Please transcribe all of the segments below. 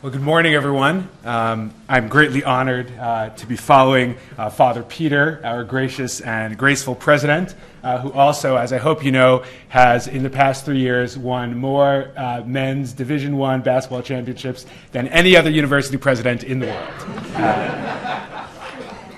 Well, good morning, everyone. I'm greatly honored to be following Father Peter, our gracious and graceful president, who also, as I hope you know, has in the past 3 years won more men's Division I basketball championships than any other university president in the world.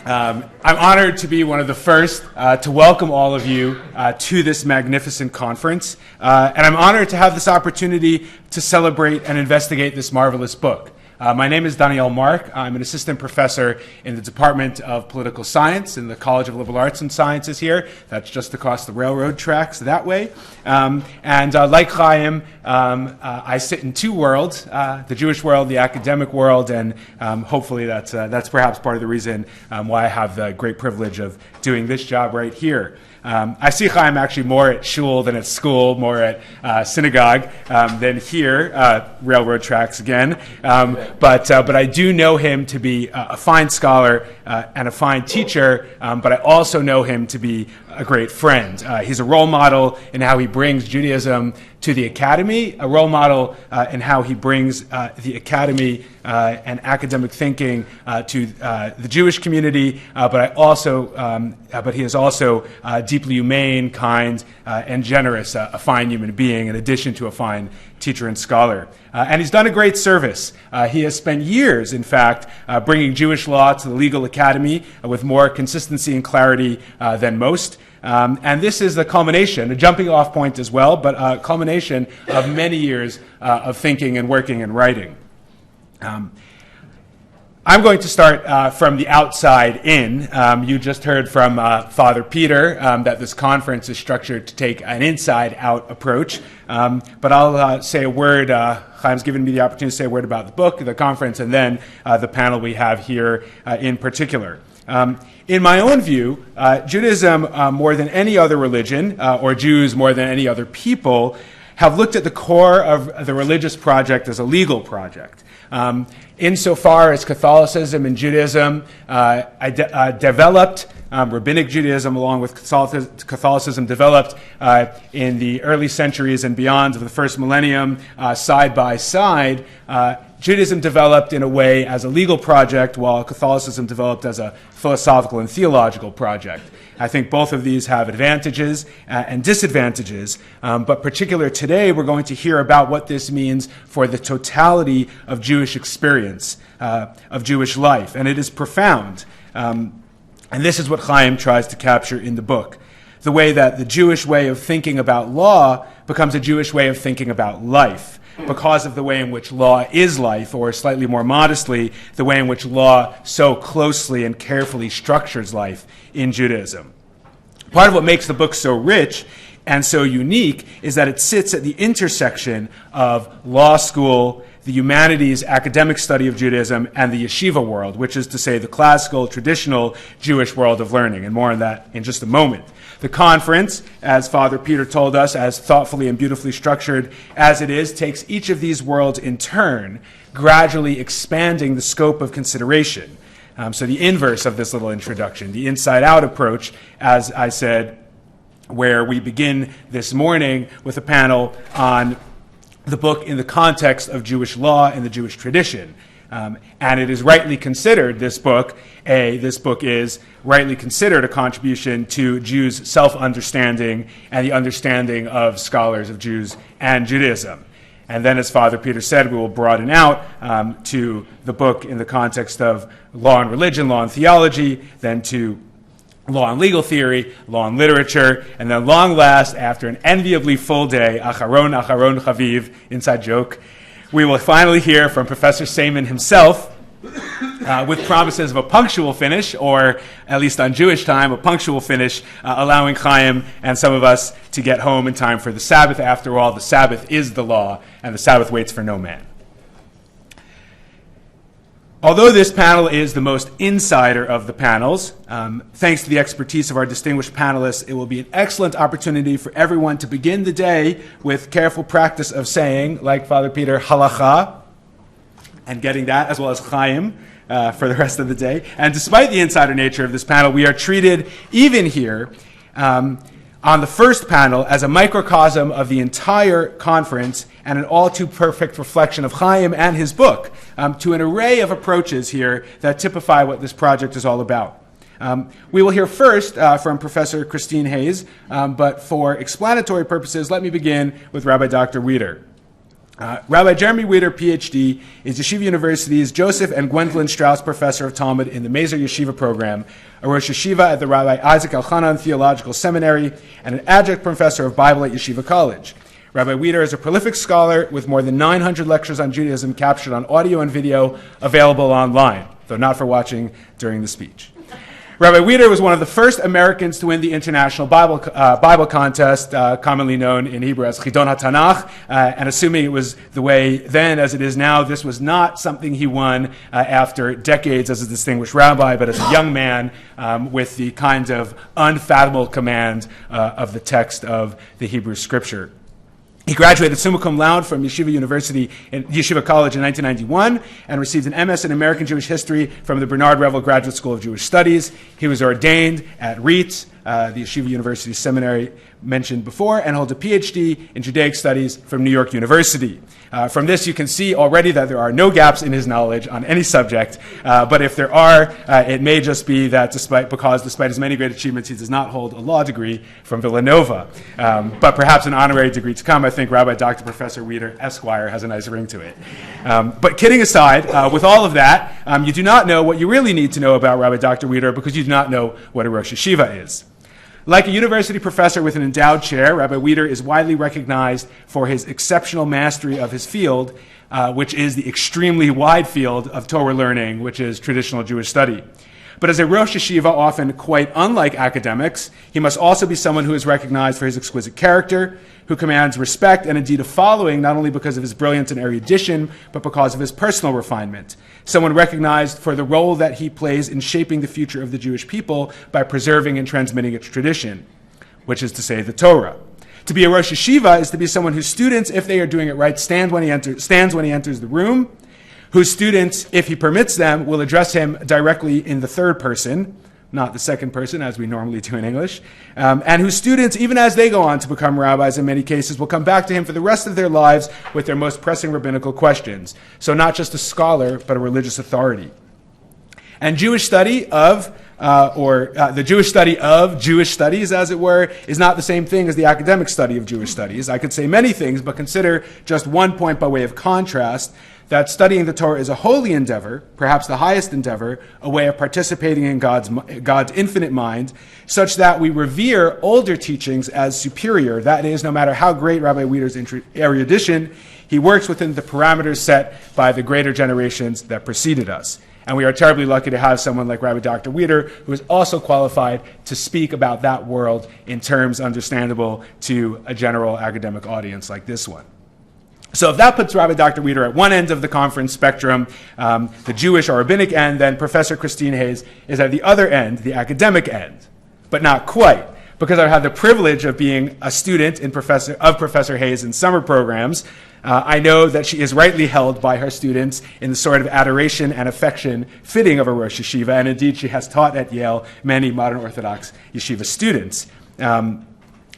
I'm honored to be one of the first to welcome all of you to this magnificent conference, and I'm honored to have this opportunity to celebrate and investigate this marvelous book. My name is Daniel Mark. I'm an assistant professor in the Department of Political Science in the College of Liberal Arts and Sciences here. That's just across the railroad tracks that way. And like Chaim, I sit in two worlds, the Jewish world, the academic world, and hopefully that's perhaps part of the reason why I have the great privilege of doing this job right here. I see Chaim actually more at shul than at school, more at synagogue than here, railroad tracks again. But I do know him to be a fine scholar and a fine teacher, but I also know him to be a great friend. He's a role model in how he brings Judaism to the academy, a role model in how he brings the academy and academic thinking to the Jewish community, but he is also deeply humane, kind, and generous, a fine human being, in addition to a fine teacher and scholar. And he's done a great service. He has spent years, in fact, bringing Jewish law to the legal academy with more consistency and clarity than most. And this is the culmination, a jumping off point as well, but a culmination of many years of thinking and working and writing. I'm going to start from the outside in. You just heard from Father Peter that this conference is structured to take an inside-out approach. But I'll say a word. Chaim's given me the opportunity to say a word about the book, the conference, and then the panel we have here in particular. In my own view, Judaism, more than any other religion, or Jews more than any other people, have looked at the core of the religious project as a legal project. Insofar as Catholicism and Judaism developed, Rabbinic Judaism along with Catholicism developed in the early centuries and beyond of the first millennium side by side, Judaism developed in a way as a legal project, while Catholicism developed as a philosophical and theological project. I think both of these have advantages and disadvantages, but particularly today we're going to hear about what this means for the totality of Jewish experience, of Jewish life, and it is profound. And this is what Chaim tries to capture in the book, the way that the Jewish way of thinking about law becomes a Jewish way of thinking about life, because of the way in which law is life, or slightly more modestly, the way in which law so closely and carefully structures life in Judaism. Part of what makes the book so rich and so unique is that it sits at the intersection of law school, the humanities academic study of Judaism, and the yeshiva world, which is to say the classical, traditional Jewish world of learning, and more on that in just a moment. The conference, as Father Peter told us, as thoughtfully and beautifully structured as it is, takes each of these worlds in turn, gradually expanding the scope of consideration. So the inverse of this little introduction, the inside-out approach, as I said, where we begin this morning with a panel on the book in the context of Jewish law and the Jewish tradition. And it is rightly considered, this book is rightly considered a contribution to Jews' self-understanding and the understanding of scholars of Jews and Judaism. And then, as Father Peter said, we will broaden out to the book in the context of law and religion, law and theology, then to law and legal theory, law and literature, and then long last, after an enviably full day, Acharon Chaviv, inside joke, we will finally hear from Professor Seaman himself, with promises of a punctual finish, or at least on Jewish time, a punctual finish, allowing Chaim and some of us to get home in time for the Sabbath. After all, the Sabbath is the law, and the Sabbath waits for no man. Although this panel is the most insider of the panels, thanks to the expertise of our distinguished panelists, it will be an excellent opportunity for everyone to begin the day with careful practice of saying, like Father Peter, Halaqa, and getting that, as well as Chaim, for the rest of the day. And despite the insider nature of this panel, we are treated, even here, on the first panel, as a microcosm of the entire conference and an all too perfect reflection of Chaim and his book, to an array of approaches here that typify what this project is all about. We will hear first from Professor Christine Hayes, but for explanatory purposes, let me begin with Rabbi Dr. Wieder. Rabbi Jeremy Wieder, PhD, is Yeshiva University's Joseph and Gwendolyn Straus Professor of Talmud in the Mazer Yeshiva program, a Rosh Yeshiva at the Rabbi Isaac Elchanan Theological Seminary, and an adjunct professor of Bible at Yeshiva College. Rabbi Wieder is a prolific scholar with more than 900 lectures on Judaism captured on audio and video available online, though not for watching during the speech. Rabbi Wieder was one of the first Americans to win the International Bible Contest, commonly known in Hebrew as Chidon HaTanach, and assuming it was the way then as it is now, this was not something he won after decades as a distinguished rabbi, but as a young man with the kind of unfathomable command of the text of the Hebrew Scripture. He graduated summa cum laude from Yeshiva College in 1991 and received an MS in American Jewish History from the Bernard Revel Graduate School of Jewish Studies. He was ordained at REIT, the Yeshiva University Seminary mentioned before, and holds a PhD in Judaic Studies from New York University. From this, you can see already that there are no gaps in his knowledge on any subject, but if there are, it may just be that despite his many great achievements, he does not hold a law degree from Villanova. But perhaps an honorary degree to come. I think Rabbi Dr. Professor Wieder, Esquire, has a nice ring to it. But kidding aside, with all of that, you do not know what you really need to know about Rabbi Dr. Wieder because you do not know what a Rosh Yeshiva is. Like a university professor with an endowed chair, Rabbi Wieder is widely recognized for his exceptional mastery of his field, which is the extremely wide field of Torah learning, which is traditional Jewish study. But as a Rosh Yeshiva, often quite unlike academics, he must also be someone who is recognized for his exquisite character, who commands respect and indeed a following, not only because of his brilliance and erudition, but because of his personal refinement. Someone recognized for the role that he plays in shaping the future of the Jewish people by preserving and transmitting its tradition, which is to say the Torah. To be a Rosh Yeshiva is to be someone whose students, if they are doing it right, stands when he enters the room, whose students, if he permits them, will address him directly in the third person, not the second person, as we normally do in English, and whose students, even as they go on to become rabbis in many cases, will come back to him for the rest of their lives with their most pressing rabbinical questions. So not just a scholar, but a religious authority. And Jewish study of the Jewish study of Jewish studies, as it were, is not the same thing as the academic study of Jewish studies. I could say many things, but consider just one point by way of contrast, that studying the Torah is a holy endeavor, perhaps the highest endeavor, a way of participating in God's infinite mind, such that we revere older teachings as superior. That is, no matter how great Rabbi Wider's erudition, he works within the parameters set by the greater generations that preceded us. And we are terribly lucky to have someone like Rabbi Dr. Wieder, who is also qualified to speak about that world in terms understandable to a general academic audience like this one. So if that puts Rabbi Dr. Wieder at one end of the conference spectrum, the Jewish or rabbinic end, then Professor Christine Hayes is at the other end, the academic end. But not quite, because I've had the privilege of being a student of Professor Hayes in summer programs. I know that she is rightly held by her students in the sort of adoration and affection fitting of a Rosh Yeshiva, and indeed she has taught at Yale many modern Orthodox Yeshiva students.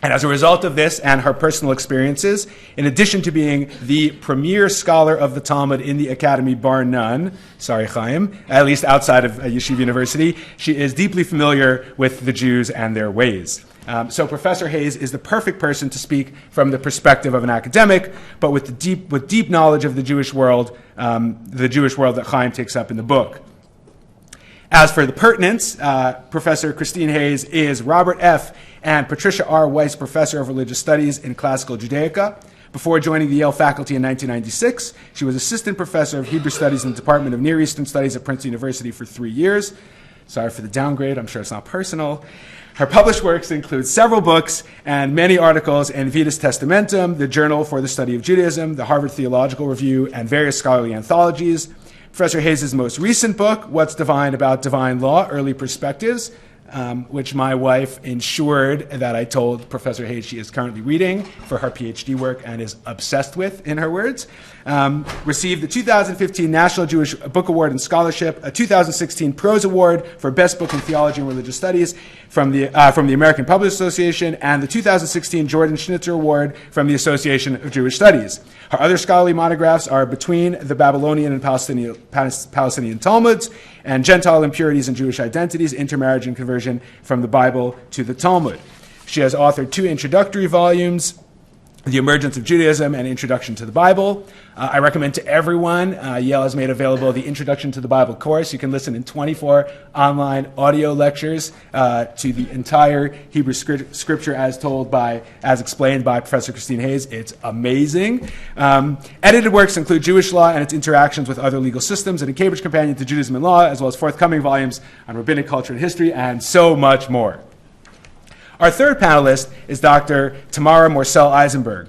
And as a result of this and her personal experiences, in addition to being the premier scholar of the Talmud in the academy, bar none, sorry Chaim, at least outside of Yeshiva University, she is deeply familiar with the Jews and their ways. So Professor Hayes is the perfect person to speak from the perspective of an academic, but with deep knowledge of the Jewish world that Chaim takes up in the book. As for the pertinence, Professor Christine Hayes is Robert F. and Patricia R. Weis Professor of Religious Studies in Classical Judaica. Before joining the Yale faculty in 1996, she was Assistant Professor of Hebrew Studies in the Department of Near Eastern Studies at Princeton University for 3 years. Sorry for the downgrade, I'm sure it's not personal. Her published works include several books and many articles in Vidas Testamentum, the Journal for the Study of Judaism, the Harvard Theological Review, and various scholarly anthologies. Professor Hayes' most recent book, What's Divine About Divine Law, Early Perspectives, which my wife ensured that I told Professor Hayes she is currently reading for her PhD work and is obsessed with, in her words, received the 2015 National Jewish Book Award in Scholarship, a 2016 Prose Award for Best Book in Theology and Religious Studies from the American Publishers Association, and the 2016 Jordan Schnitzer Award from the Association of Jewish Studies. Her other scholarly monographs are Between the Babylonian and Palestinian Talmuds and Gentile Impurities and Jewish Identities, Intermarriage and Conversion from the Bible to the Talmud. She has authored 2 introductory volumes, The Emergence of Judaism and Introduction to the Bible. I recommend to everyone, Yale has made available the Introduction to the Bible course. You can listen in 24 online audio lectures to the entire Hebrew scripture as explained by Professor Christine Hayes. It's amazing. Edited works include Jewish law and its interactions with other legal systems, and a Cambridge Companion to Judaism and Law, as well as forthcoming volumes on rabbinic culture and history, and so much more. Our third panelist is Dr. Tamara Morsel-Eisenberg.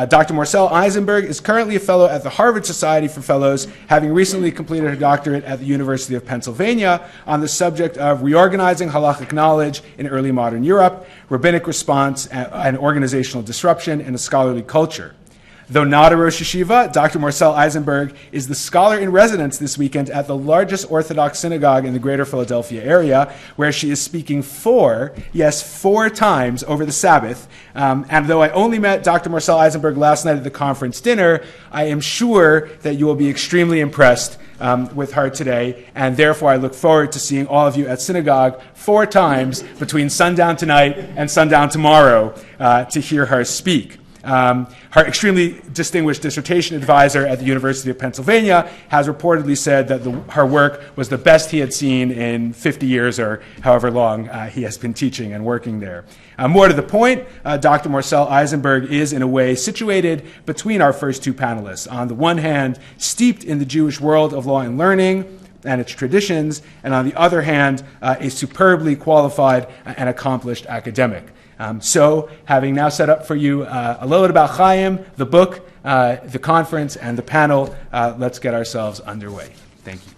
Dr. Morsel-Eisenberg is currently a fellow at the Harvard Society for Fellows, having recently completed her doctorate at the University of Pennsylvania on the subject of reorganizing halachic knowledge in early modern Europe, rabbinic response, and organizational disruption in a scholarly culture. Though not a Rosh Yeshiva, Dr. Morsel-Eisenberg is the scholar in residence this weekend at the largest Orthodox synagogue in the greater Philadelphia area, where she is speaking 4 times over the Sabbath. And though I only met Dr. Morsel-Eisenberg last night at the conference dinner, I am sure that you will be extremely impressed with her today, and therefore I look forward to seeing all of you at synagogue 4 times between sundown tonight and sundown tomorrow to hear her speak. Her extremely distinguished dissertation advisor at the University of Pennsylvania has reportedly said that her work was the best he had seen in 50 years or however long he has been teaching and working there. More to the point, Dr. Morsel-Eisenberg is in a way situated between our first 2 panelists. On the one hand, steeped in the Jewish world of law and learning and its traditions, and on the other hand, a superbly qualified and accomplished academic. So, having now set up for you a little bit about Chaim, the book, the conference, and the panel, let's get ourselves underway. Thank you.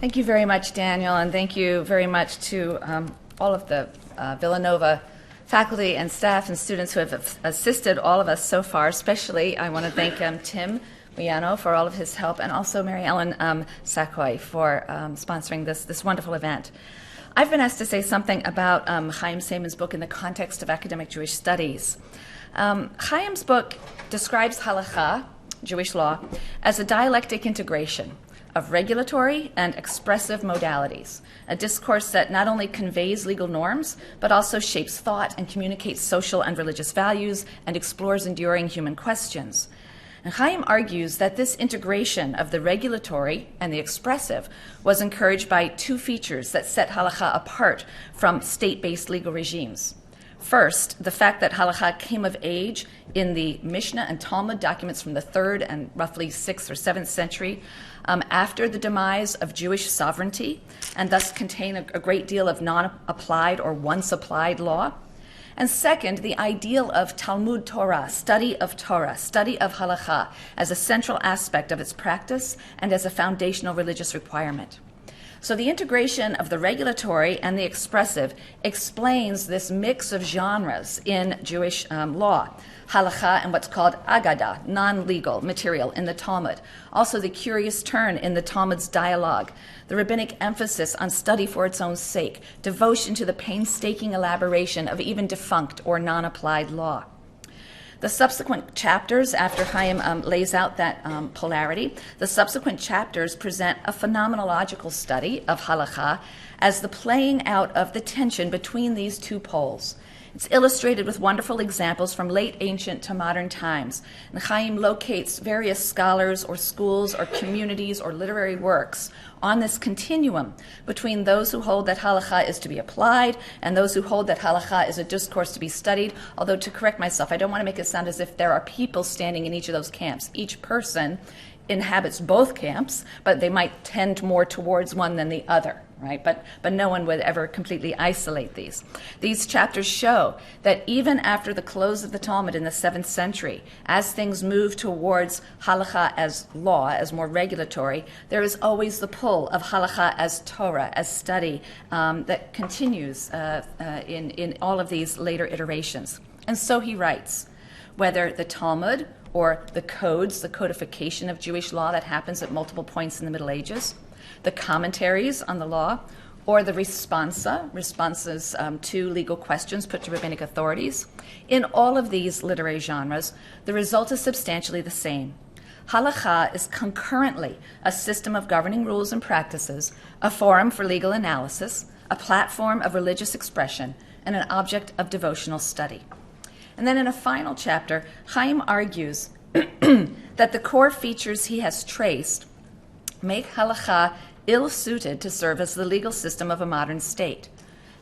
Thank you very much, Daniel, and thank you very much to all of the Villanova faculty and staff and students who have assisted all of us so far. Especially, I want to thank Tim Wiano for all of his help, and also Mary Ellen Sachoy for sponsoring this wonderful event. I've been asked to say something about Chaim Seiman's book in the context of academic Jewish studies. Chaim's book describes Halaqa, Jewish law, as a dialectic integration of regulatory and expressive modalities, a discourse that not only conveys legal norms, but also shapes thought and communicates social and religious values and explores enduring human questions. And Chaim argues that this integration of the regulatory and the expressive was encouraged by 2 features that set Halaqa apart from state-based legal regimes. First, the fact that Halaqa came of age in the Mishnah and Talmud documents from the 3rd and roughly 6th or 7th century, after the demise of Jewish sovereignty, and thus contain a great deal of non-applied or once-applied law. And second, the ideal of Talmud Torah, study of Halaqa, as a central aspect of its practice and as a foundational religious requirement. So the integration of the regulatory and the expressive explains this mix of genres in Jewish law. Halacha and what's called agada, non-legal material in the Talmud. Also the curious turn in the Talmud's dialogue, the rabbinic emphasis on study for its own sake, devotion to the painstaking elaboration of even defunct or non-applied law. The subsequent chapters, after Chaim lays out that polarity, the subsequent chapters present a phenomenological study of Halaqa as the playing out of the tension between these 2 poles. It's illustrated with wonderful examples from late ancient to modern times. And Chaim locates various scholars or schools or communities or literary works on this continuum between those who hold that Halaqa is to be applied and those who hold that Halaqa is a discourse to be studied. Although, to correct myself, I don't want to make it sound as if there are people standing in each of those camps. Each person inhabits both camps, but they might tend more towards one than the other. right? But no one would ever completely isolate these. These chapters show that even after the close of the Talmud in the 7th century, as things move towards Halaqa as law, as more regulatory, there is always the pull of Halaqa as Torah, as study, that continues in all of these later iterations. And so he writes, whether the Talmud or the codes, the codification of Jewish law that happens at multiple points in the Middle Ages, the commentaries on the law, or the responses to legal questions put to rabbinic authorities. In all of these literary genres, the result is substantially the same. Halaqa is concurrently a system of governing rules and practices, a forum for legal analysis, a platform of religious expression, and an object of devotional study. And then in a final chapter, Chaim argues that the core features he has traced make Halaqa ill-suited to serve as the legal system of a modern state.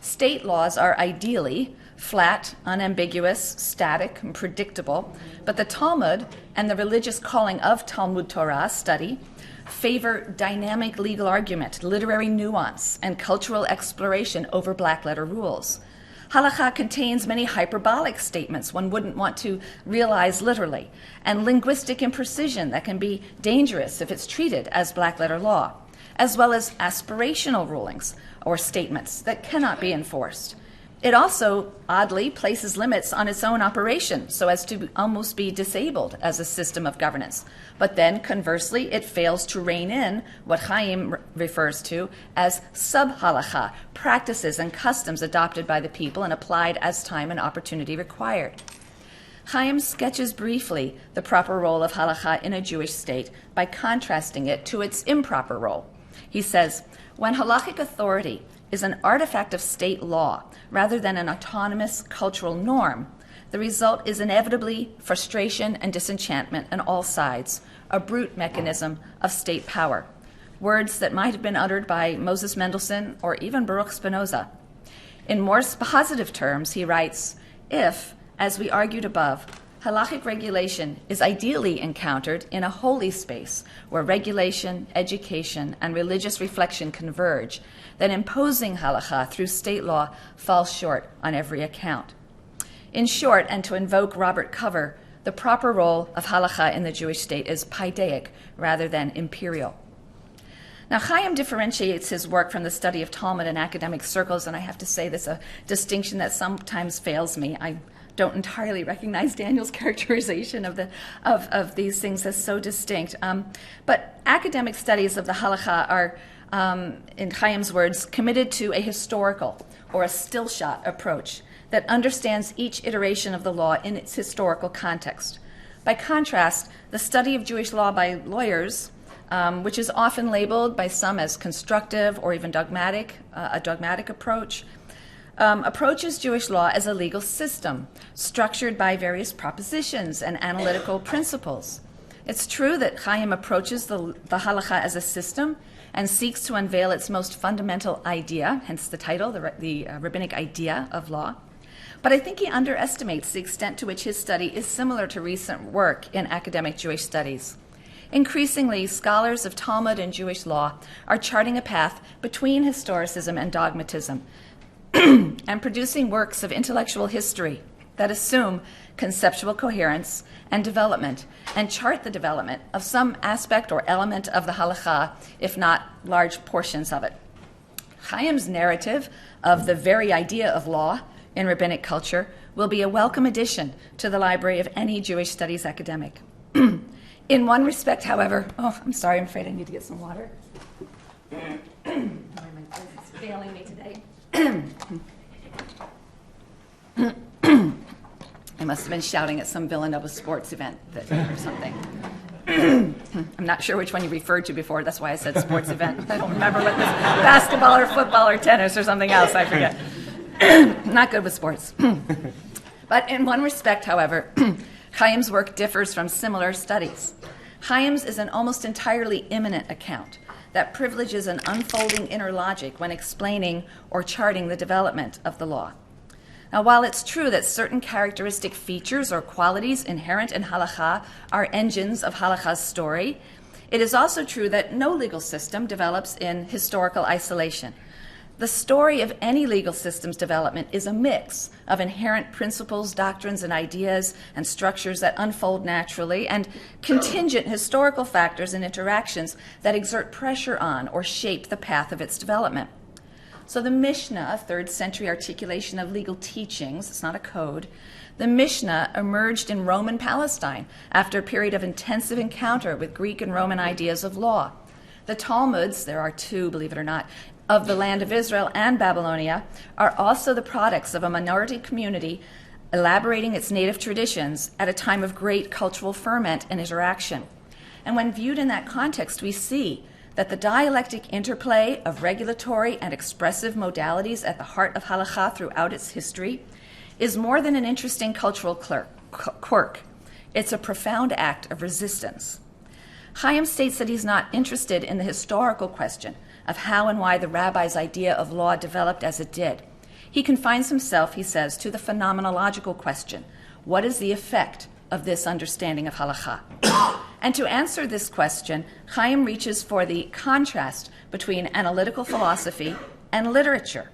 State laws are ideally flat, unambiguous, static, and predictable, but the Talmud and the religious calling of Talmud Torah study favor dynamic legal argument, literary nuance, and cultural exploration over black-letter rules. Halaqa contains many hyperbolic statements one wouldn't want to realize literally, and linguistic imprecision that can be dangerous if it's treated as black-letter law, as well as aspirational rulings or statements that cannot be enforced. It also, oddly, places limits on its own operation so as to almost be disabled as a system of governance. But then, conversely, it fails to rein in what Chaim refers to as sub-halacha, practices and customs adopted by the people and applied as time and opportunity required. Chaim sketches briefly the proper role of halacha in a Jewish state by contrasting it to its improper role. He says, when halachic authority is an artifact of state law rather than an autonomous cultural norm, the result is inevitably frustration and disenchantment on all sides, a brute mechanism of state power. Words that might have been uttered by Moses Mendelssohn or even Baruch Spinoza. In more positive terms, he writes, if, as we argued above, halachic regulation is ideally encountered in a holy space where regulation, education, and religious reflection converge, then imposing halacha through state law falls short on every account. In short, and to invoke Robert Cover, the proper role of halacha in the Jewish state is paidaic rather than imperial. Now, Chaim differentiates his work from the study of Talmud in academic circles, and I have to say that's a distinction that sometimes fails me. I don't entirely recognize Daniel's characterization of these things as so distinct. But academic studies of the halacha are, in Chaim's words, committed to a historical or a still-shot approach that understands each iteration of the law in its historical context. By contrast, the study of Jewish law by lawyers, which is often labeled by some as constructive or even dogmatic, a dogmatic approach, approaches Jewish law as a legal system structured by various propositions and analytical principles. It's true that Chaim approaches the halacha as a system and seeks to unveil its most fundamental idea, hence the title, the rabbinic idea of law. But I think he underestimates the extent to which his study is similar to recent work in academic Jewish studies. Increasingly, scholars of Talmud and Jewish law are charting a path between historicism and dogmatism, and producing works of intellectual history that assume conceptual coherence and development and chart the development of some aspect or element of the halacha, if not large portions of it. Chaim's narrative of the very idea of law in rabbinic culture will be a welcome addition to the library of any Jewish studies academic. In one respect, however, I'm sorry, I'm afraid I need to get some water. My voice is failing me today. I must have been shouting at some Villanova sports event or something. I'm not sure which one you referred to before. That's why I said sports event. I don't remember what this basketball or football or tennis or something else. I forget. Not good with sports. But in one respect, however, Chaim's work differs from similar studies. Chaim's is an almost entirely immanent account that privileges an unfolding inner logic when explaining or charting the development of the law. Now, while it's true that certain characteristic features or qualities inherent in halacha are engines of halacha's story, it is also true that no legal system develops in historical isolation, The story of any legal system's development is a mix of inherent principles, doctrines, and ideas and structures that unfold naturally, and contingent historical factors and interactions that exert pressure on or shape the path of its development. So the Mishnah, a 3rd century articulation of legal teachings, it's not a code, the Mishnah emerged in Roman Palestine after a period of intensive encounter with Greek and Roman ideas of law. The Talmuds, there are 2, believe it or not, of the land of Israel and Babylonia, are also the products of a minority community elaborating its native traditions at a time of great cultural ferment and interaction. And when viewed in that context, we see that the dialectic interplay of regulatory and expressive modalities at the heart of Halaqa throughout its history is more than an interesting cultural quirk. It's a profound act of resistance. Chaim states that he's not interested in the historical question of how and why the rabbi's idea of law developed as it did. He confines himself, he says, to the phenomenological question. What is the effect of this understanding of Halaqa? And to answer this question, Chaim reaches for the contrast between analytical philosophy and literature.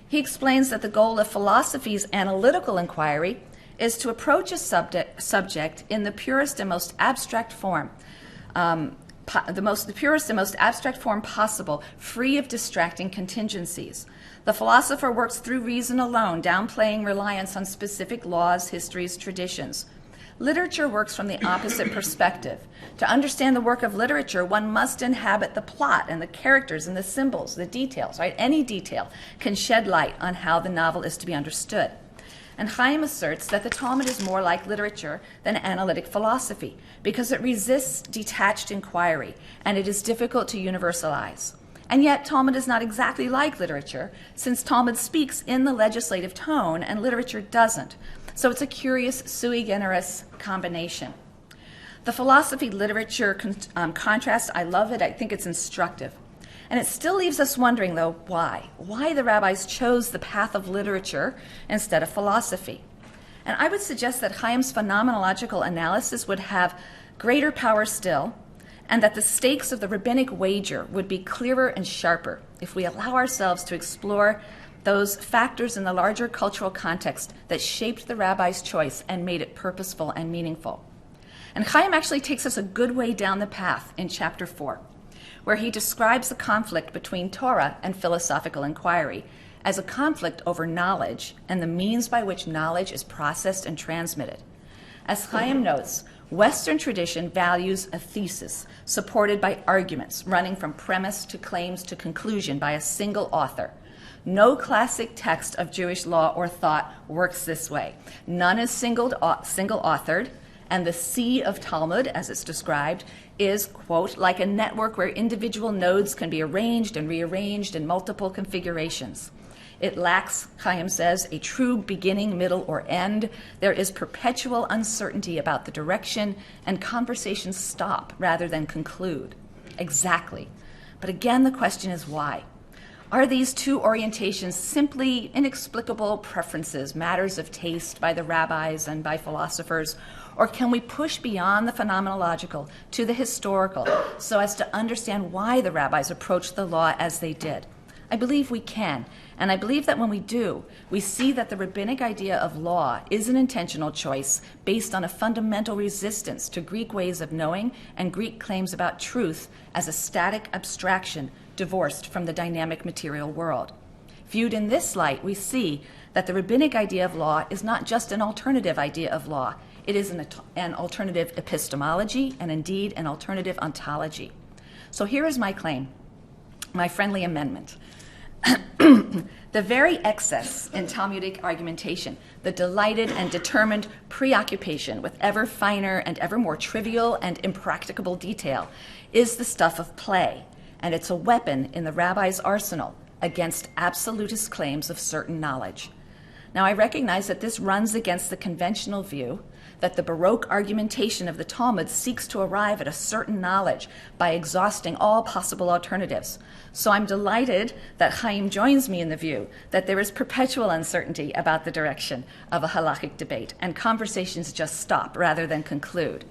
He explains that the goal of philosophy's analytical inquiry is to approach a subject in the purest and most abstract form, the purest and most abstract form possible, free of distracting contingencies. The philosopher works through reason alone, downplaying reliance on specific laws, histories, traditions. Literature works from the opposite perspective. To understand the work of literature, one must inhabit the plot and the characters and the symbols, the details, right? Any detail can shed light on how the novel is to be understood. And Chaim asserts that the Talmud is more like literature than analytic philosophy because it resists detached inquiry and it is difficult to universalize. And yet Talmud is not exactly like literature, since Talmud speaks in the legislative tone and literature doesn't. So it's a curious sui generis combination. The philosophy-literature contrast, I love it. I think it's instructive. And it still leaves us wondering, though, why? Why the rabbis chose the path of literature instead of philosophy. And I would suggest that Chaim's phenomenological analysis would have greater power still, and that the stakes of the rabbinic wager would be clearer and sharper if we allow ourselves to explore those factors in the larger cultural context that shaped the rabbi's choice and made it purposeful and meaningful. And Chaim actually takes us a good way down the path in chapter 4, where he describes the conflict between Torah and philosophical inquiry as a conflict over knowledge and the means by which knowledge is processed and transmitted. As Chaim notes, Western tradition values a thesis supported by arguments running from premise to claims to conclusion by a single author. No classic text of Jewish law or thought works this way. None is single-authored, and the sea of Talmud, as it's described, is, quote, like a network where individual nodes can be arranged and rearranged in multiple configurations. It lacks, Chaim says, a true beginning, middle, or end. There is perpetual uncertainty about the direction, and conversations stop rather than conclude. Exactly. But again, the question is why? Are these two orientations simply inexplicable preferences, matters of taste by the rabbis and by philosophers, or can we push beyond the phenomenological to the historical so as to understand why the rabbis approached the law as they did? I believe we can, and I believe that when we do, we see that the rabbinic idea of law is an intentional choice based on a fundamental resistance to Greek ways of knowing and Greek claims about truth as a static abstraction divorced from the dynamic material world. Viewed in this light, we see that the rabbinic idea of law is not just an alternative idea of law, it is an alternative epistemology and indeed an alternative ontology. So here is my claim, my friendly amendment. The very excess in Talmudic argumentation, the delighted and determined preoccupation with ever finer and ever more trivial and impracticable detail, is the stuff of play, and it's a weapon in the rabbi's arsenal against absolutist claims of certain knowledge. Now, I recognize that this runs against the conventional view that the Baroque argumentation of the Talmud seeks to arrive at a certain knowledge by exhausting all possible alternatives. So I'm delighted that Chaim joins me in the view that there is perpetual uncertainty about the direction of a halachic debate, and conversations just stop rather than conclude.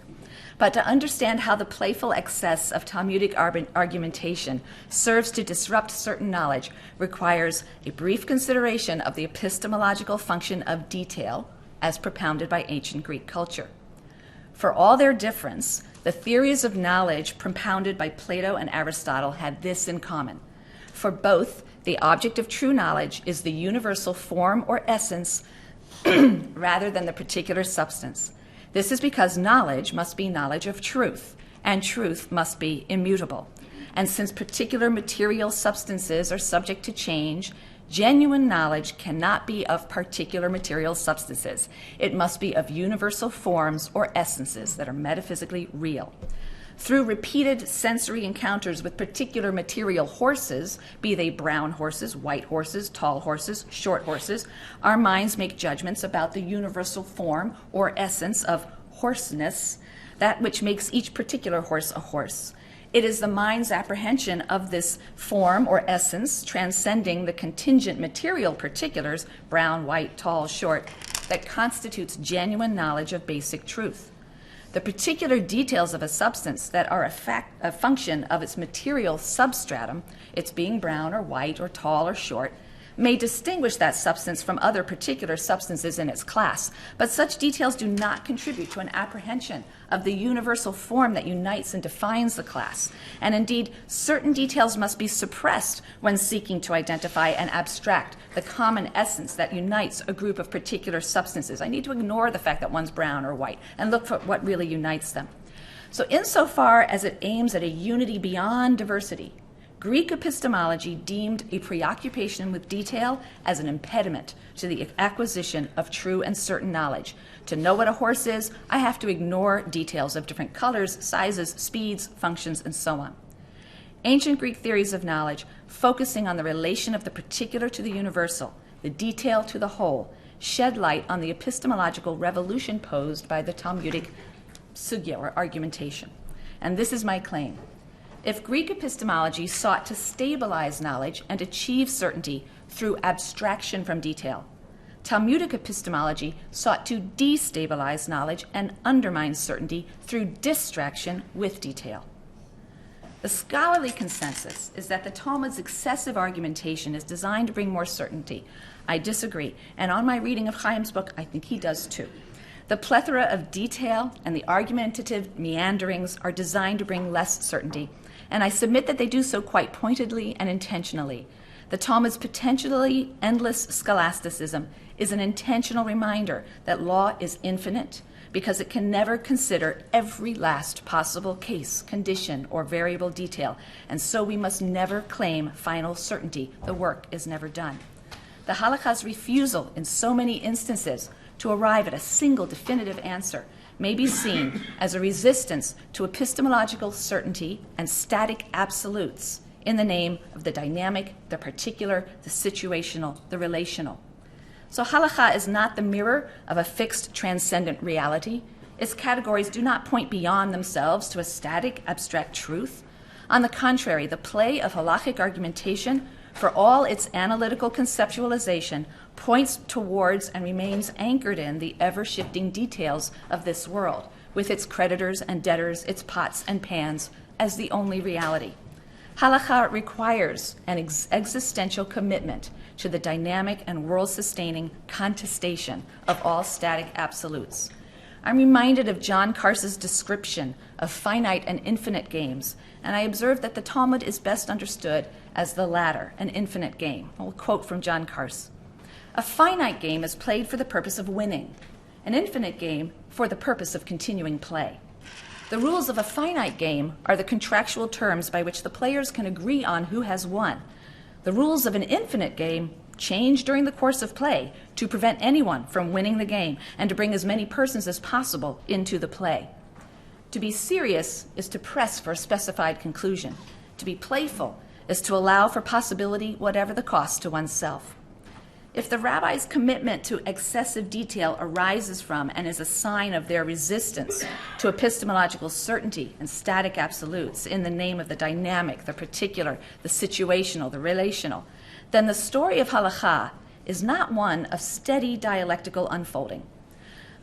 but to understand how the playful excess of Talmudic argumentation serves to disrupt certain knowledge requires a brief consideration of the epistemological function of detail as propounded by ancient Greek culture. For all their difference, the theories of knowledge propounded by Plato and Aristotle had this in common. For both, the object of true knowledge is the universal form or essence rather than the particular substance. This is because knowledge must be knowledge of truth, and truth must be immutable. And since particular material substances are subject to change, genuine knowledge cannot be of particular material substances. It must be of universal forms or essences that are metaphysically real. Through repeated sensory encounters with particular material horses, be they brown horses, white horses, tall horses, short horses, our minds make judgments about the universal form or essence of horseness, that which makes each particular horse a horse. It is the mind's apprehension of this form or essence, transcending the contingent material particulars, brown, white, tall, short, that constitutes genuine knowledge of basic truth. The particular details of a substance that are a function of its material substratum, its being brown or white or tall or short, may distinguish that substance from other particular substances in its class, but such details do not contribute to an apprehension of the universal form that unites and defines the class. And indeed, certain details must be suppressed when seeking to identify and abstract the common essence that unites a group of particular substances. I need to ignore the fact that one's brown or white and look for what really unites them. So insofar as it aims at a unity beyond diversity, Greek epistemology deemed a preoccupation with detail as an impediment to the acquisition of true and certain knowledge. To know what a horse is, I have to ignore details of different colors, sizes, speeds, functions, and so on. Ancient Greek theories of knowledge, focusing on the relation of the particular to the universal, the detail to the whole, shed light on the epistemological revolution posed by the Talmudic sugya, or argumentation. And this is my claim. If Greek epistemology sought to stabilize knowledge and achieve certainty through abstraction from detail, Talmudic epistemology sought to destabilize knowledge and undermine certainty through distraction with detail. The scholarly consensus is that the Talmud's excessive argumentation is designed to bring more certainty. I disagree, and on my reading of Chaim's book, I think he does too. The plethora of detail and the argumentative meanderings are designed to bring less certainty, and I submit that they do so quite pointedly and intentionally. The Talmud's potentially endless scholasticism is an intentional reminder that law is infinite because it can never consider every last possible case, condition, or variable detail, and so we must never claim final certainty. The work is never done. The Halaqa's refusal in so many instances to arrive at a single definitive answer may be seen as a resistance to epistemological certainty and static absolutes in the name of the dynamic, the particular, the situational, the relational. So Halaqa is not the mirror of a fixed transcendent reality. Its categories do not point beyond themselves to a static, abstract truth. On the contrary, the play of halachic argumentation, for all its analytical conceptualization, points towards and remains anchored in the ever-shifting details of this world, with its creditors and debtors, its pots and pans, as the only reality. Halacha requires an existential commitment to the dynamic and world-sustaining contestation of all static absolutes. I'm reminded of John Carse's description of finite and infinite games, and I observe that the Talmud is best understood as the latter, an infinite game. I'll quote from John Carse. A finite game is played for the purpose of winning, an infinite game for the purpose of continuing play. The rules of a finite game are the contractual terms by which the players can agree on who has won. The rules of an infinite game change during the course of play to prevent anyone from winning the game and to bring as many persons as possible into the play. To be serious is to press for a specified conclusion. To be playful is to allow for possibility, whatever the cost to oneself. If the rabbi's commitment to excessive detail arises from and is a sign of their resistance to epistemological certainty and static absolutes in the name of the dynamic, the particular, the situational, the relational, then the story of Halacha is not one of steady dialectical unfolding.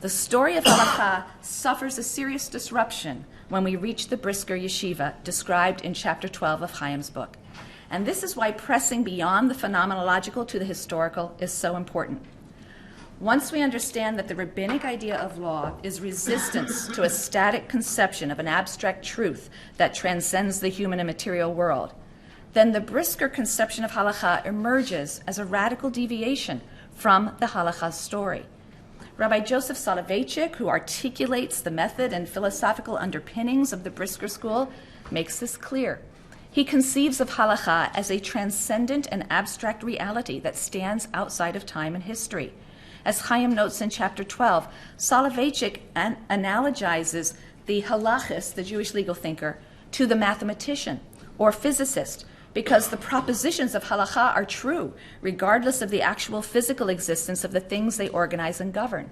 The story of Halaqa suffers a serious disruption when we reach the Brisker Yeshiva described in chapter 12 of Chaim's book. And this is why pressing beyond the phenomenological to the historical is so important. Once we understand that the rabbinic idea of law is resistance to a static conception of an abstract truth that transcends the human and material world, then the Brisker conception of Halaqa emerges as a radical deviation from the Halaqa story. Rabbi Joseph Soloveitchik, who articulates the method and philosophical underpinnings of the Brisker school, makes this clear. He conceives of Halaqa as a transcendent and abstract reality that stands outside of time and history. As Chaim notes in chapter 12, Soloveitchik analogizes the halachist, the Jewish legal thinker, to the mathematician or physicist, because the propositions of Halaqa are true, regardless of the actual physical existence of the things they organize and govern.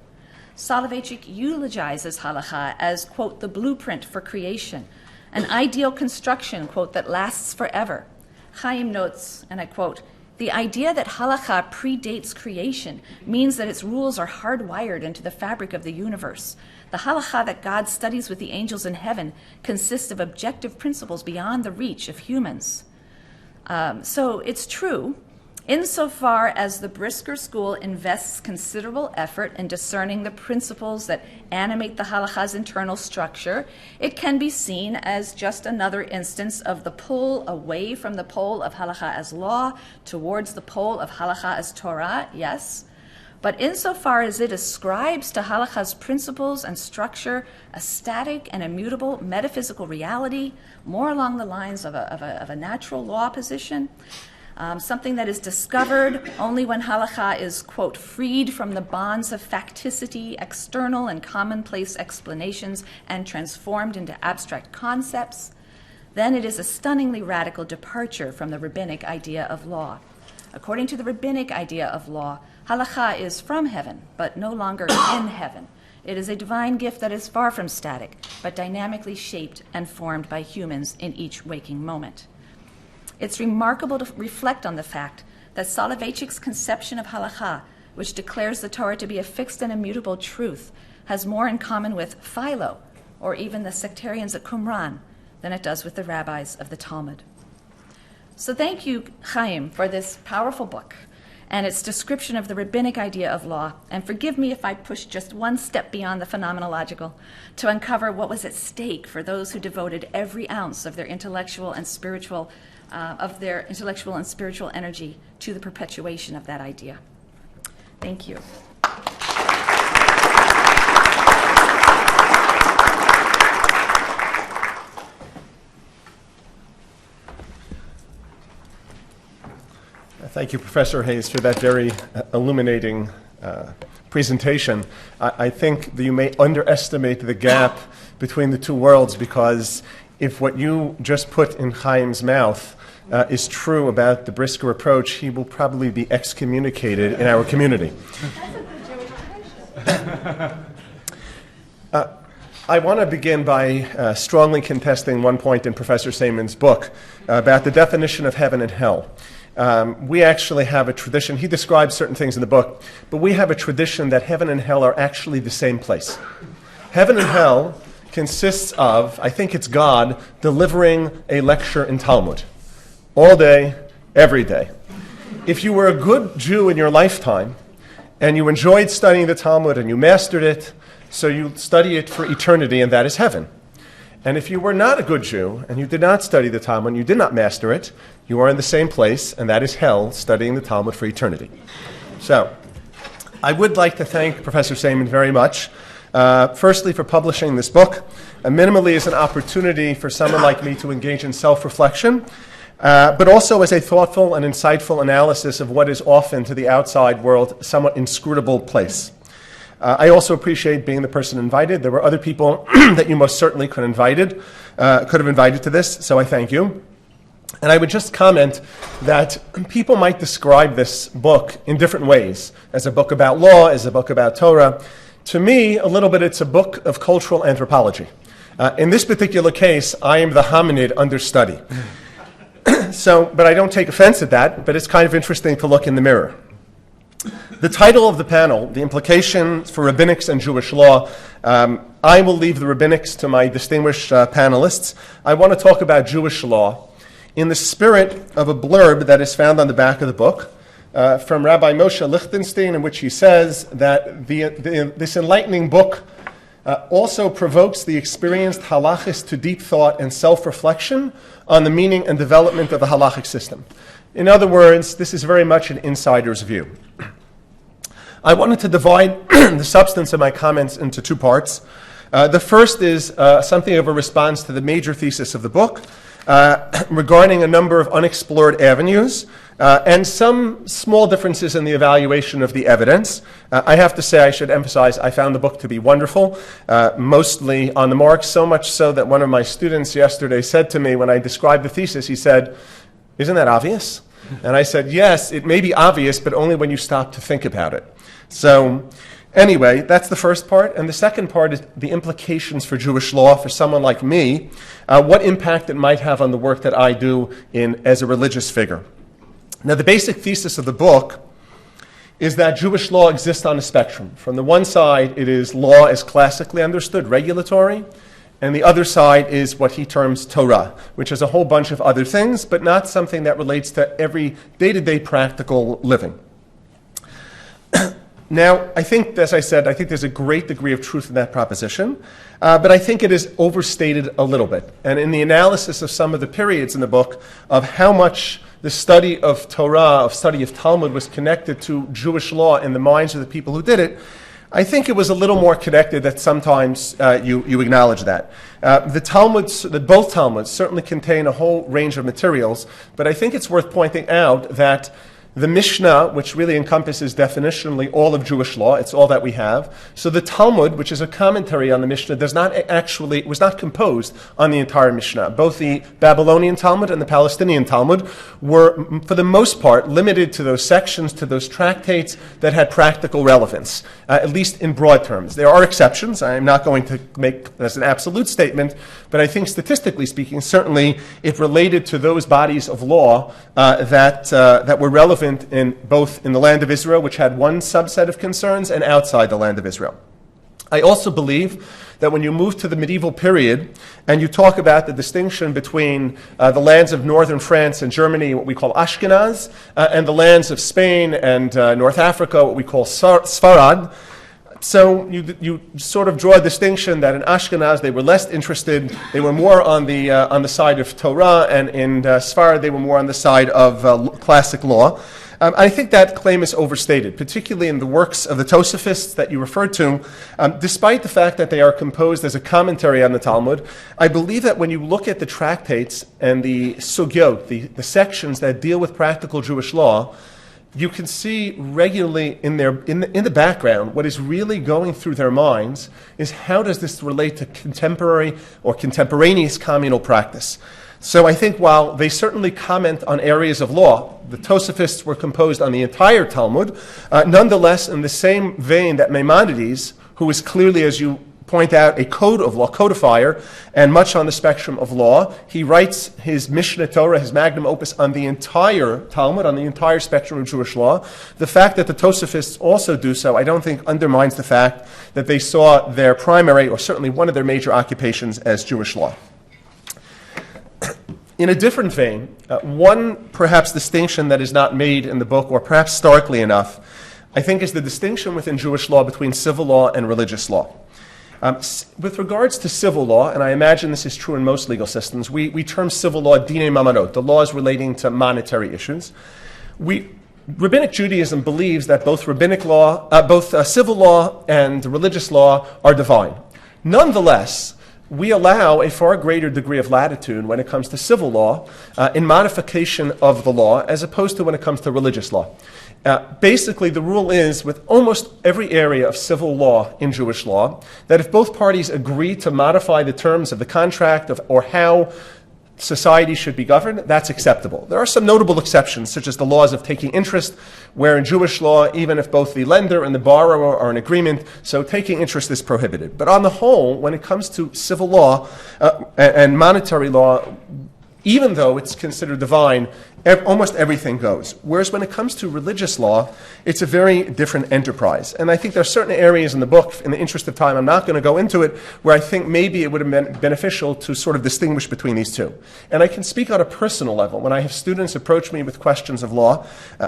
Soloveitchik eulogizes Halaqa as, quote, the blueprint for creation, an ideal construction, quote, that lasts forever. Chaim notes, and I quote, the idea that Halaqa predates creation means that its rules are hardwired into the fabric of the universe. The Halaqa that God studies with the angels in heaven consists of objective principles beyond the reach of humans. So it's true, insofar as the Brisker school invests considerable effort in discerning the principles that animate the Halaqa's internal structure, it can be seen as just another instance of the pull away from the pole of Halaqa as law towards the pole of Halaqa as Torah, yes. But insofar as it ascribes to Halaqa's principles and structure a static and immutable metaphysical reality, more along the lines of a natural law position, something that is discovered only when Halaqa is, quote, freed from the bonds of facticity, external and commonplace explanations, and transformed into abstract concepts, then it is a stunningly radical departure from the rabbinic idea of law. According to the rabbinic idea of law, Halaqa is from heaven, but no longer in heaven. It is a divine gift that is far from static, but dynamically shaped and formed by humans in each waking moment. It's remarkable to reflect on the fact that Soloveitchik's conception of Halaqa, which declares the Torah to be a fixed and immutable truth, has more in common with Philo, or even the sectarians at Qumran, than it does with the rabbis of the Talmud. So thank you, Chaim, for this powerful book and its description of the rabbinic idea of law, and forgive me if I push just one step beyond the phenomenological to uncover what was at stake for those who devoted every ounce of their intellectual and spiritual energy to the perpetuation of that idea. Thank you. Thank you, Professor Hayes, for that very illuminating presentation. I think that you may underestimate the gap between the two worlds, because if what you just put in Chaim's mouth is true about the Brisker approach, he will probably be excommunicated in our community. I want to begin by strongly contesting one point in Professor Seiman's book about the definition of heaven and hell. We actually have a tradition. He describes certain things in the book, but we have a tradition that heaven and hell are actually the same place. Heaven and hell consists of, I think it's God, delivering a lecture in Talmud. All day, every day. If you were a good Jew in your lifetime, and you enjoyed studying the Talmud, and you mastered it, so you study it for eternity, and that is heaven. And if you were not a good Jew, and you did not study the Talmud, and you did not master it, you are in the same place, and that is hell, studying the Talmud for eternity. So, I would like to thank Professor Seiman very much, firstly for publishing this book, minimally as an opportunity for someone like me to engage in self-reflection, but also as a thoughtful and insightful analysis of what is often, to the outside world, a somewhat inscrutable place. I also appreciate being the person invited. There were other people that you most certainly could have invited to this, so I thank you. And I would just comment that people might describe this book in different ways, as a book about law, as a book about Torah. To me, a little bit, it's a book of cultural anthropology. In this particular case, I am the hominid under study. But I don't take offense at that, but it's kind of interesting to look in the mirror. The title of the panel, The Implications for Rabbinics and Jewish Law. I will leave the Rabbinics to my distinguished panelists. I want to talk about Jewish law in the spirit of a blurb that is found on the back of the book from Rabbi Moshe Lichtenstein, in which he says that this enlightening book also provokes the experienced halachist to deep thought and self-reflection on the meaning and development of the halachic system. In other words, this is very much an insider's view. I wanted to divide the substance of my comments into two parts. The first is something of a response to the major thesis of the book regarding a number of unexplored avenues and some small differences in the evaluation of the evidence. I have to say, I should emphasize, I found the book to be wonderful, mostly on the mark, so much so that one of my students yesterday said to me when I described the thesis, he said, "Isn't that obvious?" And I said, "Yes, it may be obvious, but only when you stop to think about it." So anyway, that's the first part. And the second part is the implications for Jewish law for someone like me, what impact it might have on the work that I do as a religious figure. Now, the basic thesis of the book is that Jewish law exists on a spectrum. From the one side, it is law as classically understood, regulatory, and the other side is what he terms Torah, which is a whole bunch of other things, but not something that relates to every day-to-day practical living. Now, I think, as I said, I think there's a great degree of truth in that proposition, but I think it is overstated a little bit. And in the analysis of some of the periods in the book of how much the study of Torah, of study of Talmud was connected to Jewish law in the minds of the people who did it, I think it was a little more connected that sometimes you acknowledge that. Both Talmuds certainly contain a whole range of materials, but I think it's worth pointing out that the Mishnah, which really encompasses definitionally all of Jewish law, it's all that we have. So the Talmud, which is a commentary on the Mishnah, was not composed on the entire Mishnah. Both the Babylonian Talmud and the Palestinian Talmud were, for the most part, limited to those sections, to those tractates that had practical relevance, at least in broad terms. There are exceptions. I'm not going to make this an absolute statement, but I think statistically speaking, certainly it related to those bodies of law that were relevant in both in the land of Israel, which had one subset of concerns, and outside the land of Israel. I also believe that when you move to the medieval period and you talk about the distinction between the lands of northern France and Germany, what we call Ashkenaz, and the lands of Spain and North Africa, what we call Sfarad, so you sort of draw a distinction that in Ashkenaz they were less interested, they were more on the side of Torah, and in Sfarad they were more on the side of classic law. I think that claim is overstated, particularly in the works of the Tosafists that you referred to. Despite the fact that they are composed as a commentary on the Talmud, I believe that when you look at the tractates and the sugyot, the sections that deal with practical Jewish law, you can see regularly in the background what is really going through their minds is how does this relate to contemporary or contemporaneous communal practice. So I think while they certainly comment on areas of law, the Tosafists were composed on the entire Talmud, nonetheless in the same vein that Maimonides, who is clearly, as you point out, a code of law, codifier, and much on the spectrum of law. He writes his Mishnah Torah, his magnum opus, on the entire Talmud, on the entire spectrum of Jewish law. The fact that the Tosafists also do so, I don't think undermines the fact that they saw their primary, or certainly one of their major occupations, as Jewish law. In a different vein, one perhaps distinction that is not made in the book, or perhaps starkly enough, I think is the distinction within Jewish law between civil law and religious law. With regards to civil law, and I imagine this is true in most legal systems, we term civil law dinei mamonot, the laws relating to monetary issues. Rabbinic Judaism believes that both civil law and religious law are divine. Nonetheless, we allow a far greater degree of latitude when it comes to civil law in modification of the law as opposed to when it comes to religious law. Basically, the rule is, with almost every area of civil law in Jewish law, that if both parties agree to modify the terms of the contract or how society should be governed, that's acceptable. There are some notable exceptions, such as the laws of taking interest, where in Jewish law, even if both the lender and the borrower are in agreement, so taking interest is prohibited. But on the whole, when it comes to civil law and monetary law, even though it's considered divine, almost everything goes. Whereas when it comes to religious law, it's a very different enterprise. And I think there are certain areas in the book, in the interest of time, I'm not going to go into it, where I think maybe it would have been beneficial to sort of distinguish between these two. And I can speak on a personal level. When I have students approach me with questions of law,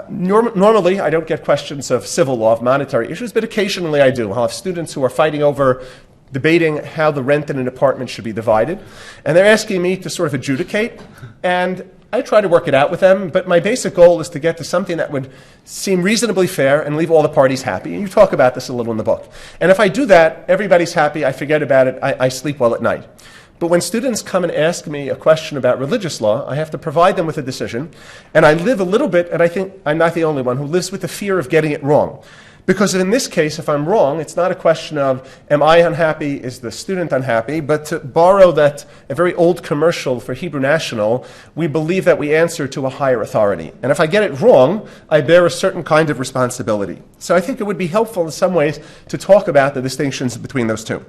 normally I don't get questions of civil law, of monetary issues, but occasionally I do. I'll have students who are fighting over debating how the rent in an apartment should be divided. And they're asking me to sort of adjudicate. And I try to work it out with them, but my basic goal is to get to something that would seem reasonably fair and leave all the parties happy. And you talk about this a little in the book. And if I do that, everybody's happy, I forget about it, I sleep well at night. But when students come and ask me a question about religious law, I have to provide them with a decision. And I live a little bit, and I think I'm not the only one, who lives with the fear of getting it wrong. Because in this case, if I'm wrong, it's not a question of, am I unhappy, is the student unhappy? But to borrow a very old commercial for Hebrew National, we believe that we answer to a higher authority. And if I get it wrong, I bear a certain kind of responsibility. So I think it would be helpful in some ways to talk about the distinctions between those two.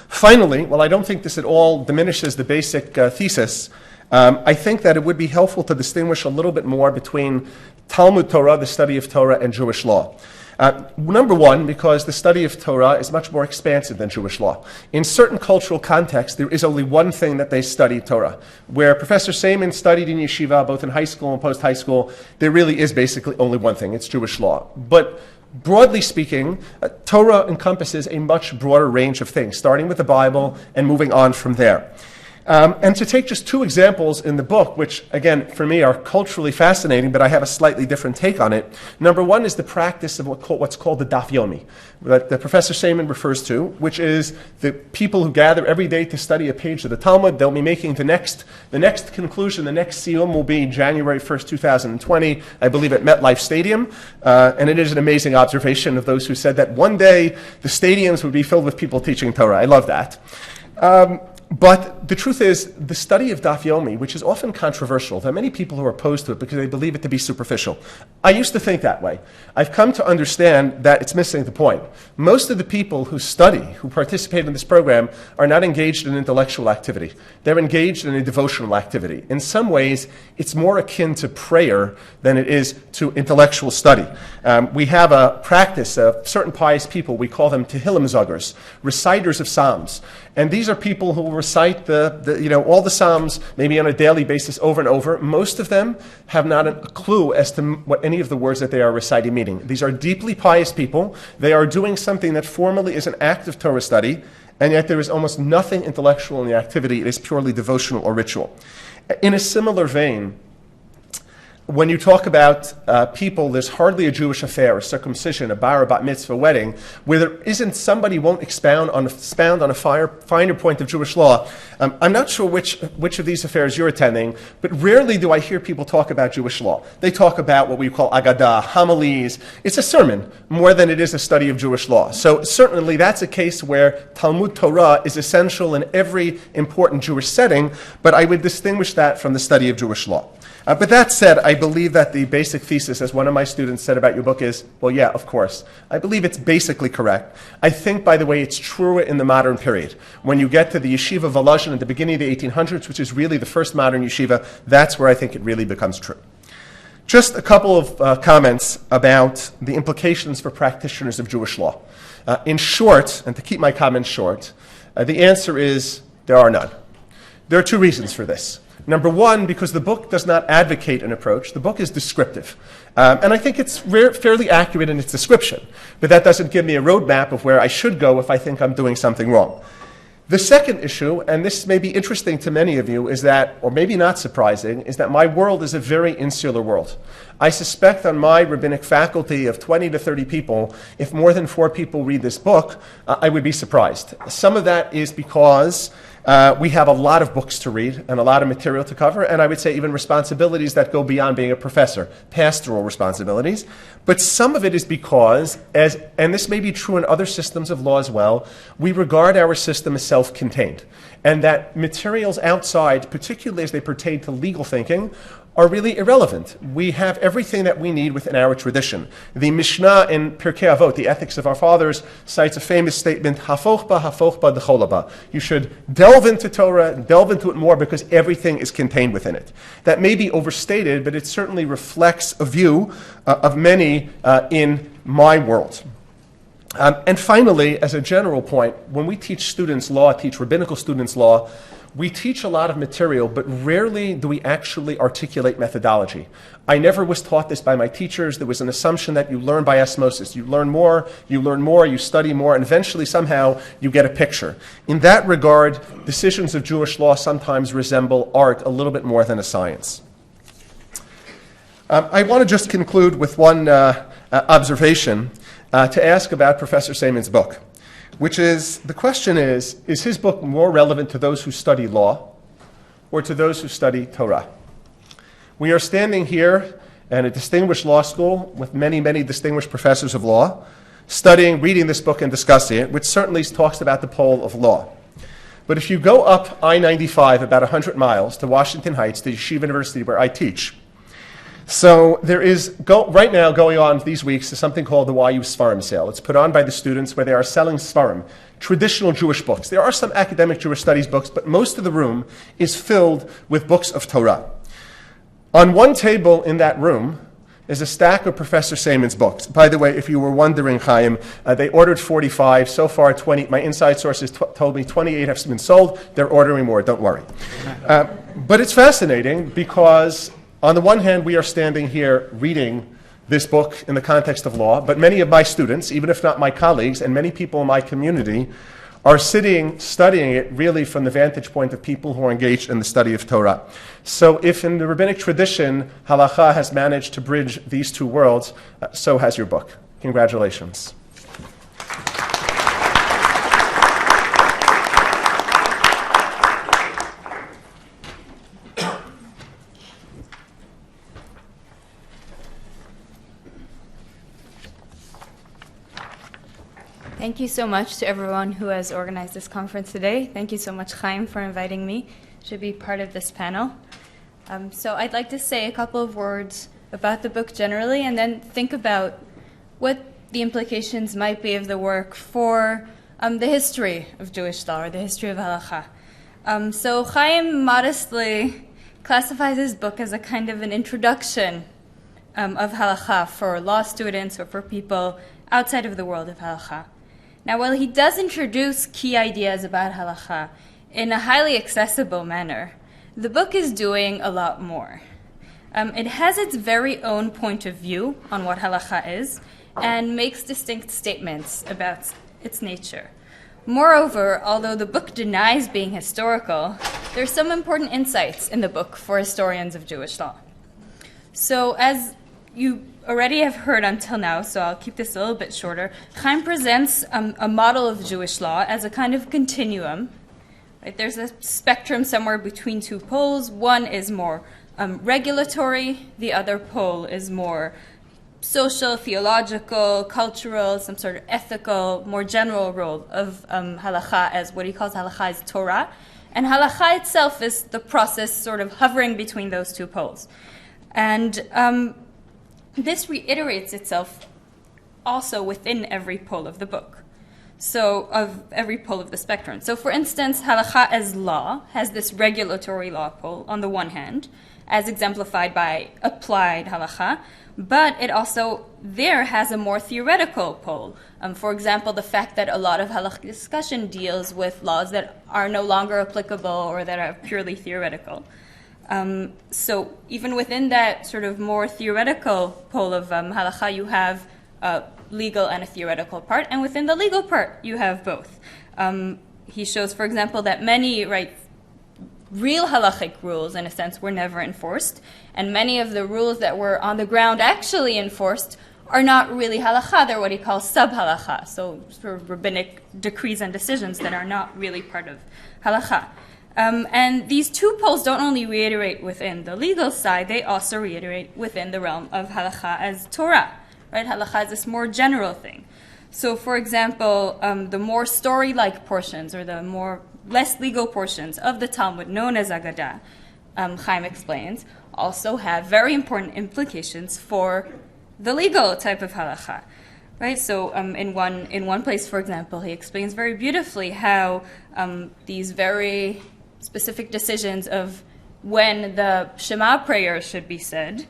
Finally, while I don't think this at all diminishes the basic thesis, I think that it would be helpful to distinguish a little bit more between Talmud Torah, the study of Torah, and Jewish law. Number one, because the study of Torah is much more expansive than Jewish law. In certain cultural contexts, there is only one thing that they study Torah. Where Professor Seaman studied in Yeshiva, both in high school and post-high school, there really is basically only one thing. It's Jewish law. But broadly speaking, Torah encompasses a much broader range of things, starting with the Bible and moving on from there. And to take just two examples in the book, which, again, for me are culturally fascinating, but I have a slightly different take on it. Number one is the practice of what's called the Daf Yomi, that Professor Seaman refers to, which is the people who gather every day to study a page of the Talmud. They'll be making the next conclusion, the next siyum will be January 1st, 2020, I believe at MetLife Stadium. And it is an amazing observation of those who said that one day the stadiums would be filled with people teaching Torah. I love that. But the truth is, the study of Daf Yomi, which is often controversial, there are many people who are opposed to it because they believe it to be superficial. I used to think that way. I've come to understand that it's missing the point. Most of the people who study, who participate in this program, are not engaged in intellectual activity. They're engaged in a devotional activity. In some ways, it's more akin to prayer than it is to intellectual study. We have a practice of certain pious people, we call them Tehillim Zagers, reciters of Psalms. And these are people who will recite all the Psalms, maybe on a daily basis over and over. Most of them have not a clue as to what any of the words that they are reciting mean. These are deeply pious people. They are doing something that formally is an act of Torah study, and yet there is almost nothing intellectual in the activity. It is purely devotional or ritual. In a similar vein, when you talk about people, there's hardly a Jewish affair, a circumcision, a bar, a bat mitzvah, wedding, where there isn't somebody won't expound on a finer point of Jewish law. I'm not sure which of these affairs you're attending, but rarely do I hear people talk about Jewish law. They talk about what we call agadah, homilies. It's a sermon more than it is a study of Jewish law. So certainly that's a case where Talmud Torah is essential in every important Jewish setting, but I would distinguish that from the study of Jewish law. But that said, I believe that the basic thesis, as one of my students said about your book, is, well, yeah, of course. I believe it's basically correct. I think, by the way, it's truer in the modern period. When you get to the Yeshiva Volozhin at the beginning of the 1800s, which is really the first modern yeshiva, that's where I think it really becomes true. Just a couple of comments about the implications for practitioners of Jewish law. In short, and to keep my comments short, the answer is there are none. There are two reasons for this. Number one, because the book does not advocate an approach. The book is descriptive. And I think it's fairly accurate in its description. But that doesn't give me a roadmap of where I should go if I think I'm doing something wrong. The second issue, and this may be interesting to many of you, is that, or maybe not surprising, is that my world is a very insular world. I suspect on my rabbinic faculty of 20 to 30 people, if more than 4 people read this book, I would be surprised. Some of that is because we have a lot of books to read and a lot of material to cover, and I would say even responsibilities that go beyond being a professor, pastoral responsibilities. But some of it is because, and this may be true in other systems of law as well, we regard our system as self-contained, and that materials outside, particularly as they pertain to legal thinking, are really irrelevant. We have everything that we need within our tradition. The Mishnah in Pirkei Avot, the Ethics of Our Fathers, cites a famous statement, hafoch ba d'chola ba. You should delve into Torah, delve into it more because everything is contained within it. That may be overstated, but it certainly reflects a view of many in my world. And finally, as a general point, when we teach students law, teach rabbinical students law, we teach a lot of material, but rarely do we actually articulate methodology. I never was taught this by my teachers. There was an assumption that you learn by osmosis. You learn more, you study more, and eventually somehow you get a picture. In that regard, decisions of Jewish law sometimes resemble art a little bit more than a science. I want to just conclude with one observation to ask about Professor Seiman's book, which is, the question is his book more relevant to those who study law or to those who study Torah? We are standing here at a distinguished law school with many, many distinguished professors of law, studying, reading this book and discussing it, which certainly talks about the pole of law. But if you go up I-95 about 100 miles to Washington Heights, the Yeshiva University where I teach, so there is, right now going on these weeks, is something called the YU Svarim sale. It's put on by the students where they are selling Svarim, traditional Jewish books. There are some academic Jewish studies books, but most of the room is filled with books of Torah. On one table in that room is a stack of Professor Seiman's books. By the way, if you were wondering, Chaim, they ordered 45. So far, 20. My inside sources told me 28 have been sold. They're ordering more. Don't worry. But it's fascinating because on the one hand, we are standing here reading this book in the context of law, but many of my students, even if not my colleagues, and many people in my community are sitting, studying it really from the vantage point of people who are engaged in the study of Torah. So if in the rabbinic tradition, Halaqa has managed to bridge these two worlds, so has your book. Congratulations. Thank you so much to everyone who has organized this conference today. Thank you so much, Chaim, for inviting me to be part of this panel. So I'd like to say a couple of words about the book generally, and then think about what the implications might be of the work for the history of Jewish law, or the history of Halaqa. So Chaim modestly classifies his book as a kind of an introduction of Halaqa for law students or for people outside of the world of Halaqa. Now, while he does introduce key ideas about Halaqa in a highly accessible manner, the book is doing a lot more. It has its very own point of view on what Halaqa is and makes distinct statements about its nature. Moreover, although the book denies being historical, there are some important insights in the book for historians of Jewish law. So, as you already have heard until now, so I'll keep this a little bit shorter, Chaim presents a model of Jewish law as a kind of continuum. Right? There's a spectrum somewhere between two poles. One is more regulatory, the other pole is more social, theological, cultural, some sort of ethical, more general role of Halaqa as what he calls Halaqa as Torah. And Halaqa itself is the process sort of hovering between those two poles. And this reiterates itself also within every pole of the book, so of every pole of the spectrum. So for instance, Halaqa as law has this regulatory law pole on the one hand, as exemplified by applied Halaqa, but it also there has a more theoretical pole. For example, the fact that a lot of Halaqa discussion deals with laws that are no longer applicable or that are purely theoretical. So even within that sort of more theoretical pole of Halaqa, you have a legal and a theoretical part, and within the legal part, you have both. He shows, for example, that many real halachic rules, in a sense, were never enforced, and many of the rules that were on the ground actually enforced are not really halacha. They're what he calls sub-halacha, so sort of rabbinic decrees and decisions that are not really part of halacha. And these two poles don't only reiterate within the legal side, they also reiterate within the realm of halacha as Torah. Right? Halacha is this more general thing. So, for example, the more story-like portions, or the more less legal portions of the Talmud, known as Agadah, Chaim explains, also have very important implications for the legal type of halacha. Right, so in one place, for example, he explains very beautifully how these very specific decisions of when the Shema prayer should be said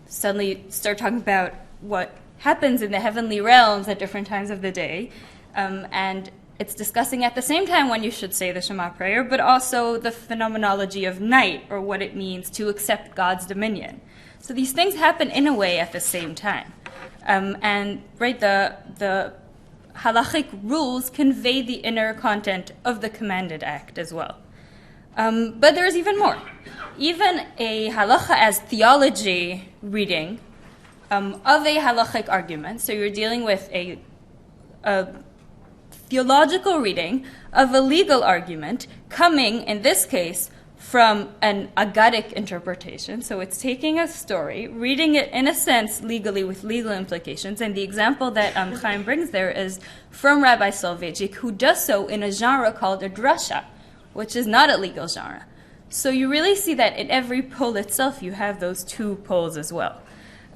suddenly start talking about what happens in the heavenly realms at different times of the day, and it's discussing at the same time when you should say the Shema prayer, but also the phenomenology of night, or what it means to accept God's dominion. So these things happen in a way at the same time. And right, the halachic rules convey the inner content of the commanded act as well. But there's even more. Even a halacha as theology reading of a halachic argument, so you're dealing with a theological reading of a legal argument coming, in this case, from an agadic interpretation. So it's taking a story, reading it in a sense legally with legal implications. And the example that Chaim brings there is from Rabbi Soloveitchik, who does so in a genre called a drasha, which is not a legal genre. So you really see that in every pole itself you have those two poles as well.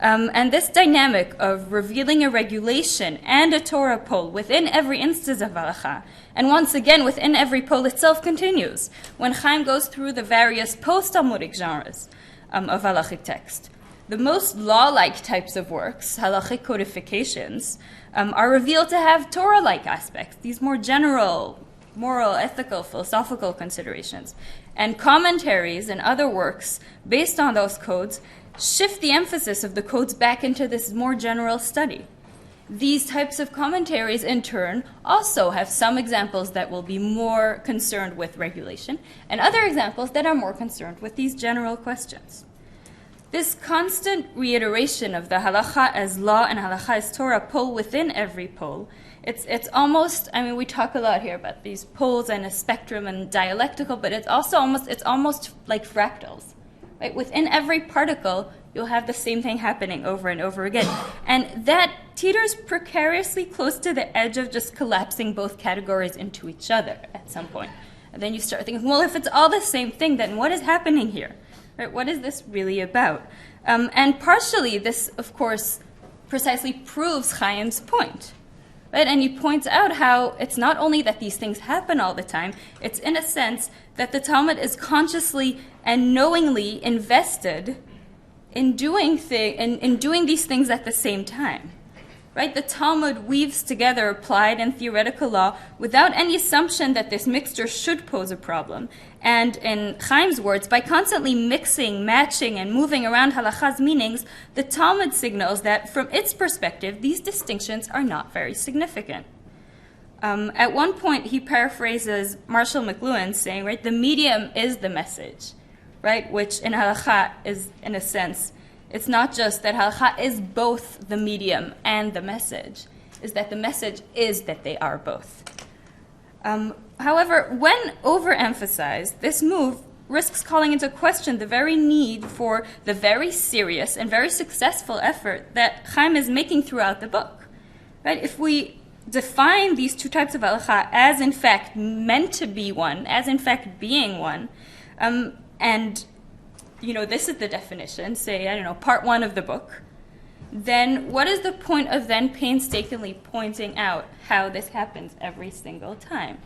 And this dynamic of revealing a regulation and a Torah pole within every instance of halacha, and once again within every pole itself, continues when Chaim goes through the various post-Talmudic genres of halachic text. The most law-like types of works, halachic codifications, are revealed to have Torah-like aspects, these more general, moral, ethical, philosophical considerations. And commentaries and other works based on those codes shift the emphasis of the codes back into this more general study. These types of commentaries, in turn, also have some examples that will be more concerned with regulation, and other examples that are more concerned with these general questions. This constant reiteration of the halacha as law and halacha as Torah pole within every pole, it's almost, I mean, we talk a lot here about these poles and a spectrum and dialectical, but it's almost like fractals. Right? Within every particle, you'll have the same thing happening over and over again. And that teeters precariously close to the edge of just collapsing both categories into each other at some point. And then you start thinking, well, if it's all the same thing, then what is happening here? Right? What is this really about? And partially, this, of course, precisely proves Chaim's point. Right? And he points out how it's not only that these things happen all the time, it's in a sense that the Talmud is consciously and knowingly invested in doing these things at the same time. Right? The Talmud weaves together applied and theoretical law without any assumption that this mixture should pose a problem. And in Chaim's words, by constantly mixing, matching, and moving around halacha's meanings, the Talmud signals that, from its perspective, these distinctions are not very significant. At one point, he paraphrases Marshall McLuhan saying, right, the medium is the message, right, which in halacha is, in a sense, it's not just that halacha is both the medium and the message, is that the message is that they are both. However, when overemphasized, this move risks calling into question the very need for the very serious and very successful effort that Chaim is making throughout the book. Right? If we define these two types of halacha as in fact meant to be one, as in fact being one, and this is the definition, say, part 1 of the book, then what is the point of then painstakingly pointing out how this happens every single time?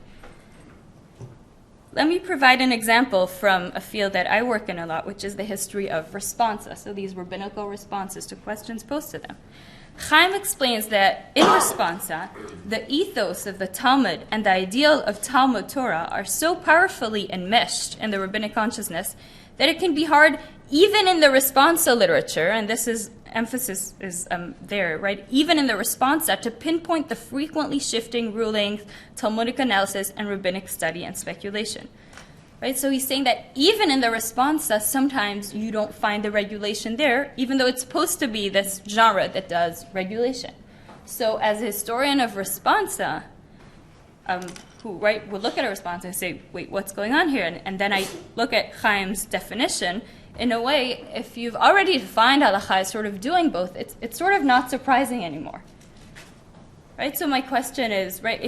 Let me provide an example from a field that I work in a lot, which is the history of responsa, so these rabbinical responses to questions posed to them. Chaim explains that in responsa, the ethos of the Talmud and the ideal of Talmud Torah are so powerfully enmeshed in the rabbinic consciousness that it can be hard, even in the responsa literature, and this is emphasis is there, right? Even in the responsa, to pinpoint the frequently shifting rulings, Talmudic analysis, and rabbinic study and speculation. Right? So he's saying that even in the responsa, sometimes you don't find the regulation there, even though it's supposed to be this genre that does regulation. So as a historian of responsa, who would look at a responsa and say, wait, what's going on here? And then I look at Chaim's definition. In a way, if you've already defined halacha as sort of doing both, it's sort of not surprising anymore. Right? So my question is, right,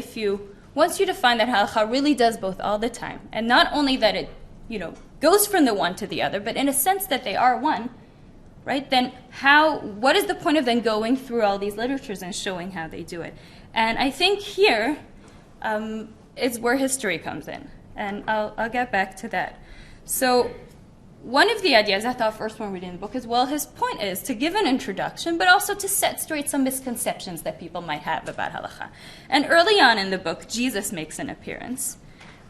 once you define that halacha really does both all the time, and not only that it, goes from the one to the other, but in a sense that they are one, right? Then what is the point of then going through all these literatures and showing how they do it? And I think here is where history comes in, and I'll get back to that. So one of the ideas I thought first when reading the book is, well, his point is to give an introduction, but also to set straight some misconceptions that people might have about halacha. And early on in the book, Jesus makes an appearance,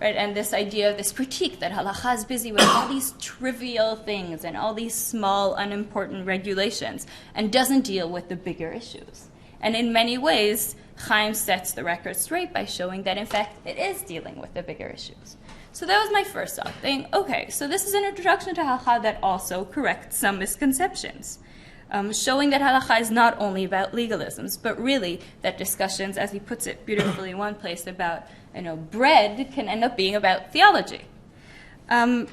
right? And this idea of this critique that halacha is busy with all these trivial things and all these small, unimportant regulations and doesn't deal with the bigger issues. And in many ways, Chaim sets the record straight by showing that, in fact, it is dealing with the bigger issues. So that was my first thought, saying, okay, so this is an introduction to halacha that also corrects some misconceptions, showing that halacha is not only about legalisms, but really that discussions, as he puts it beautifully in one place, about bread can end up being about theology. At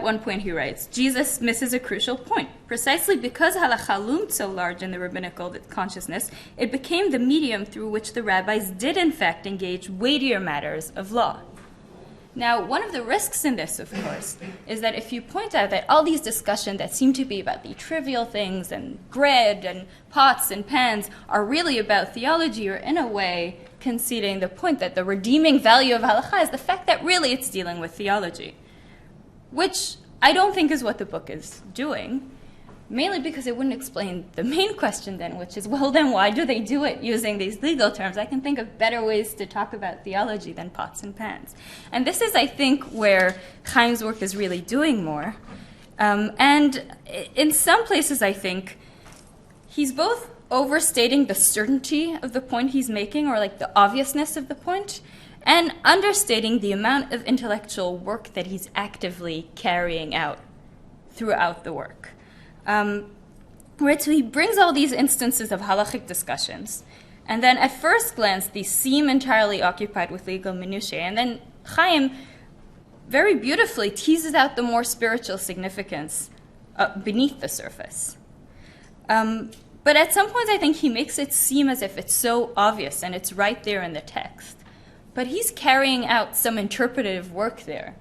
one point he writes, Jesus misses a crucial point. Precisely because halacha loomed so large in the rabbinical consciousness, it became the medium through which the rabbis did in fact engage weightier matters of law. Now, one of the risks in this, of course, is that if you point out that all these discussions that seem to be about the trivial things and bread and pots and pans are really about theology, you're in a way conceding the point that the redeeming value of halacha is the fact that really it's dealing with theology, which I don't think is what the book is doing, mainly because it wouldn't explain the main question then, which is, well, then why do they do it using these legal terms? I can think of better ways to talk about theology than pots and pans. And this is, I think, where Chaim's work is really doing more. And in some places, I think, he's both overstating the certainty of the point he's making, or like the obviousness of the point, and understating the amount of intellectual work that he's actively carrying out throughout the work. Right, so he brings all these instances of halachic discussions, and then at first glance these seem entirely occupied with legal minutiae, and then Chaim very beautifully teases out the more spiritual significance beneath the surface. But at some points I think he makes it seem as if it's so obvious and it's right there in the text. But he's carrying out some interpretative work there.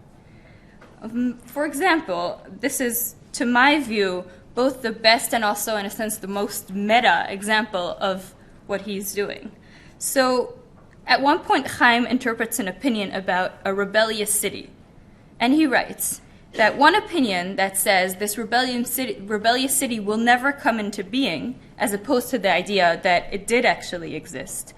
For example, this is, to my view, both the best and also, in a sense, the most meta example of what he's doing. So at one point, Chaim interprets an opinion about a rebellious city. And he writes that one opinion that says this rebellious city will never come into being, as opposed to the idea that it did actually exist,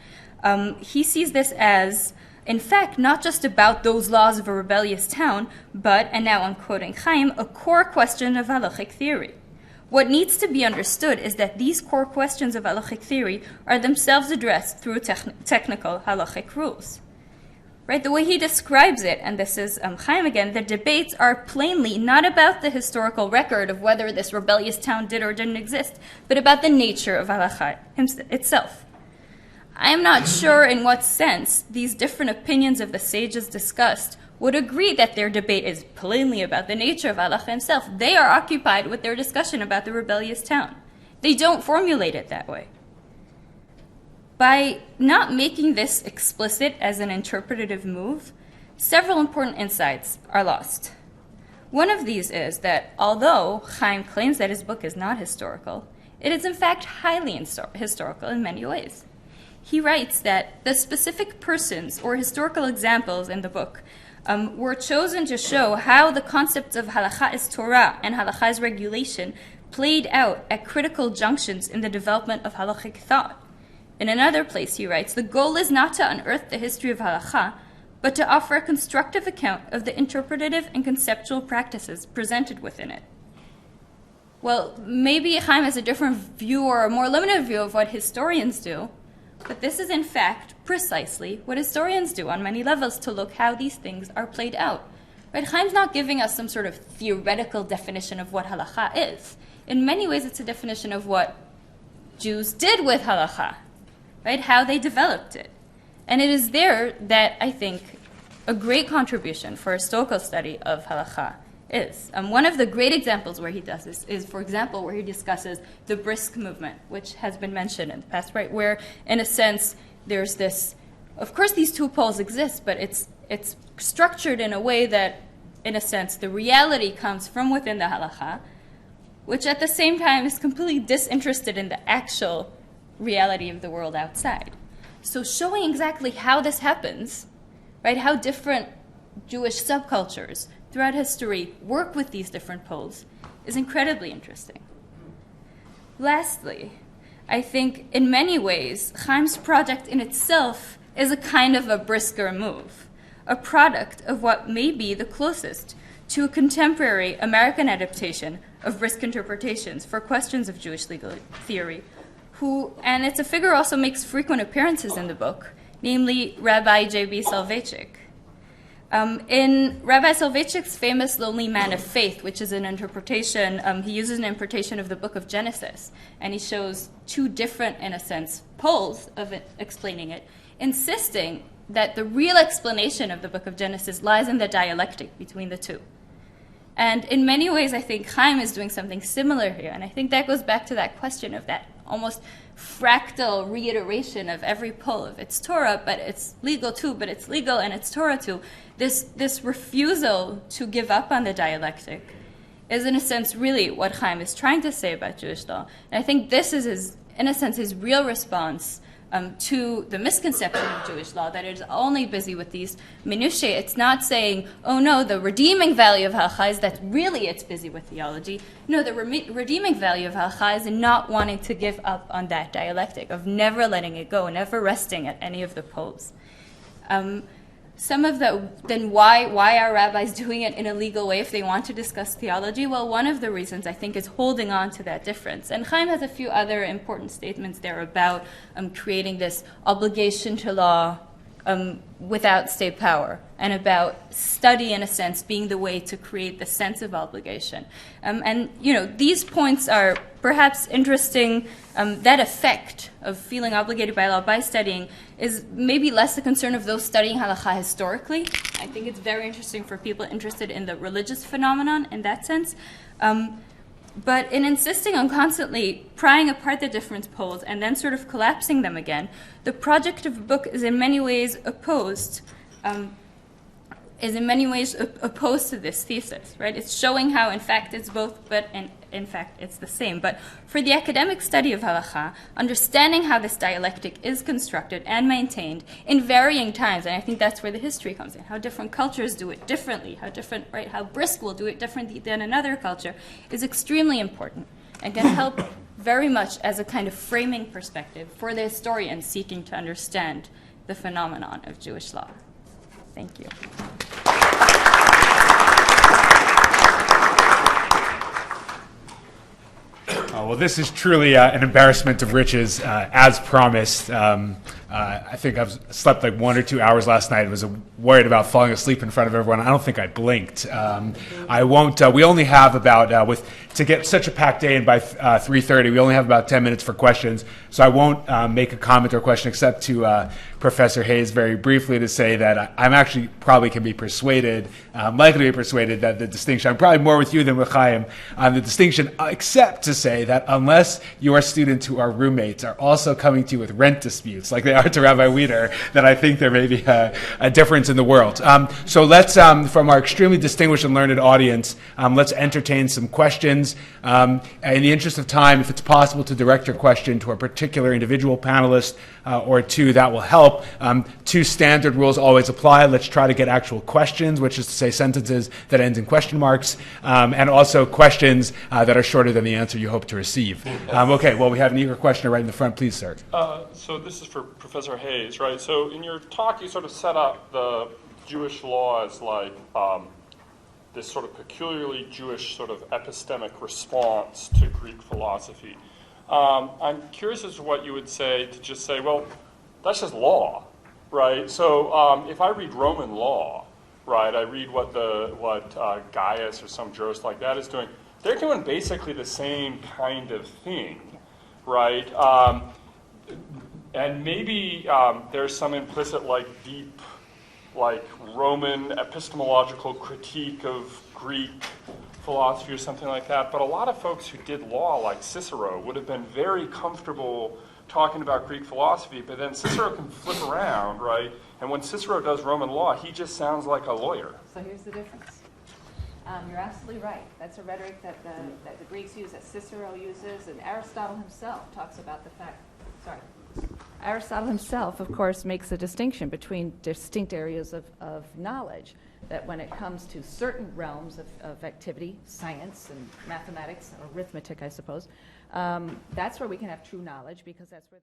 he sees this as, in fact, not just about those laws of a rebellious town, but, and now I'm quoting Chaim, a core question of halachic theory. What needs to be understood is that these core questions of halachic theory are themselves addressed through technical halachic rules. Right? The way he describes it, and this is Chaim again, the debates are plainly not about the historical record of whether this rebellious town did or didn't exist, but about the nature of halacha itself. I am not sure in what sense these different opinions of the sages discussed would agree that their debate is plainly about the nature of halacha himself. They are occupied with their discussion about the rebellious town. They don't formulate it that way. By not making this explicit as an interpretative move, several important insights are lost. One of these is that although Chaim claims that his book is not historical, it is in fact highly historical in many ways. He writes that the specific persons or historical examples in the book were chosen to show how the concepts of halacha as Torah and halacha as regulation played out at critical junctions in the development of halachic thought. In another place he writes, the goal is not to unearth the history of halacha, but to offer a constructive account of the interpretative and conceptual practices presented within it. Well, maybe Chaim has a different view or a more limited view of what historians do, but this is in fact precisely what historians do on many levels, to look how these things are played out. Right? Chaim's not giving us some sort of theoretical definition of what halacha is. In many ways it's a definition of what Jews did with halacha, right? How they developed it. And it is there that I think a great contribution for a historical study of halacha is. One of the great examples where he does this is, for example, where he discusses the brisk movement, which has been mentioned in the past, right? Where, in a sense, there's this, of course these two poles exist, but it's structured in a way that in a sense, the reality comes from within the Halaqa, which at the same time is completely disinterested in the actual reality of the world outside. So showing exactly how this happens, right, how different Jewish subcultures throughout history work with these different poles is incredibly interesting. Lastly, I think in many ways, Chaim's project in itself is a kind of a brisker move, a product of what may be the closest to a contemporary American adaptation of brisk interpretations for questions of Jewish legal theory, and it's a figure also makes frequent appearances in the book, namely Rabbi J.B. Soloveitchik. In Rabbi Soloveitchik's famous Lonely Man of Faith, which is an interpretation, he uses an interpretation of the book of Genesis, and he shows two different, in a sense, poles of it, explaining it, insisting that the real explanation of the book of Genesis lies in the dialectic between the two. And in many ways, I think Chaim is doing something similar here, and I think that goes back to that question of that almost fractal reiteration of every pole of it's Torah, but it's legal too, but it's legal and it's Torah too. This refusal to give up on the dialectic is, in a sense, really what Chaim is trying to say about Jewish law. And I think this is, in a sense, his real response to the misconception of Jewish law, that it is only busy with these minutiae. It's not saying, oh no, the redeeming value of Halaqa is that really it's busy with theology. No, the redeeming value of Halaqa is in not wanting to give up on that dialectic, of never letting it go, never resting at any of the poles. Then why are rabbis doing it in a legal way if they want to discuss theology? Well, one of the reasons, I think, is holding on to that difference. And Chaim has a few other important statements there about creating this obligation to law without state power, and about study, in a sense, being the way to create the sense of obligation. And these points are perhaps interesting. That effect of feeling obligated by law by studying is maybe less a concern of those studying Halaqa historically. I think it's very interesting for people interested in the religious phenomenon in that sense. But in insisting on constantly prying apart the different poles and then sort of collapsing them again, the project of the book is in many ways opposed to this thesis, right? It's showing how, in fact, it's both, but in fact, it's the same. But for the academic study of Halaqa, understanding how this dialectic is constructed and maintained in varying times, and I think that's where the history comes in, how different cultures do it differently, how brisk will do it differently than another culture, is extremely important and can help very much as a kind of framing perspective for the historian seeking to understand the phenomenon of Jewish law. Thank you. Well, this is truly an embarrassment of riches, as promised. I think I've slept like 1 or 2 hours last night. I was worried about falling asleep in front of everyone. I don't think I blinked. I won't. We only have about, to get such a packed day in by 3:30, we only have about 10 minutes for questions. So I won't make a comment or question except to Professor Hayes very briefly to say that I'm actually probably can be persuaded, likely to be persuaded that the distinction, I'm probably more with you than with Chaim on the distinction, except to say that unless your students who are roommates are also coming to you with rent disputes, like they are to Rabbi Wieder, then I think there may be a difference in the world. So let's, from our extremely distinguished and learned audience, let's entertain some questions. In the interest of time, if it's possible to direct your question to a particular individual panelist or two, that will help. 2 standard rules always apply. Let's try to get actual questions, which is to say sentences that end in question marks, and also questions that are shorter than the answer you hope to receive. Okay, well, we have an eager questioner right in the front. Please, sir. So this is for Professor Hayes, right? So in your talk, you sort of set up the Jewish law as like this sort of peculiarly Jewish sort of epistemic response to Greek philosophy. I'm curious as to what you would say to just say, well, that's just law, right? So if I read Roman law, right, I read what Gaius or some jurist like that is doing, they're doing basically the same kind of thing, right? And maybe there's some implicit, deep, Roman epistemological critique of Greek philosophy or something like that. But a lot of folks who did law, like Cicero, would have been very comfortable talking about Greek philosophy, but then Cicero can flip around, right? And when Cicero does Roman law, he just sounds like a lawyer. So here's the difference. You're absolutely right. That's a rhetoric that the Greeks use, that Cicero uses, and Aristotle himself talks about the fact. Sorry. Aristotle himself, of course, makes a distinction between distinct areas of knowledge, that when it comes to certain realms of activity, science and mathematics, or arithmetic, I suppose, that's where we can have true knowledge, because that's where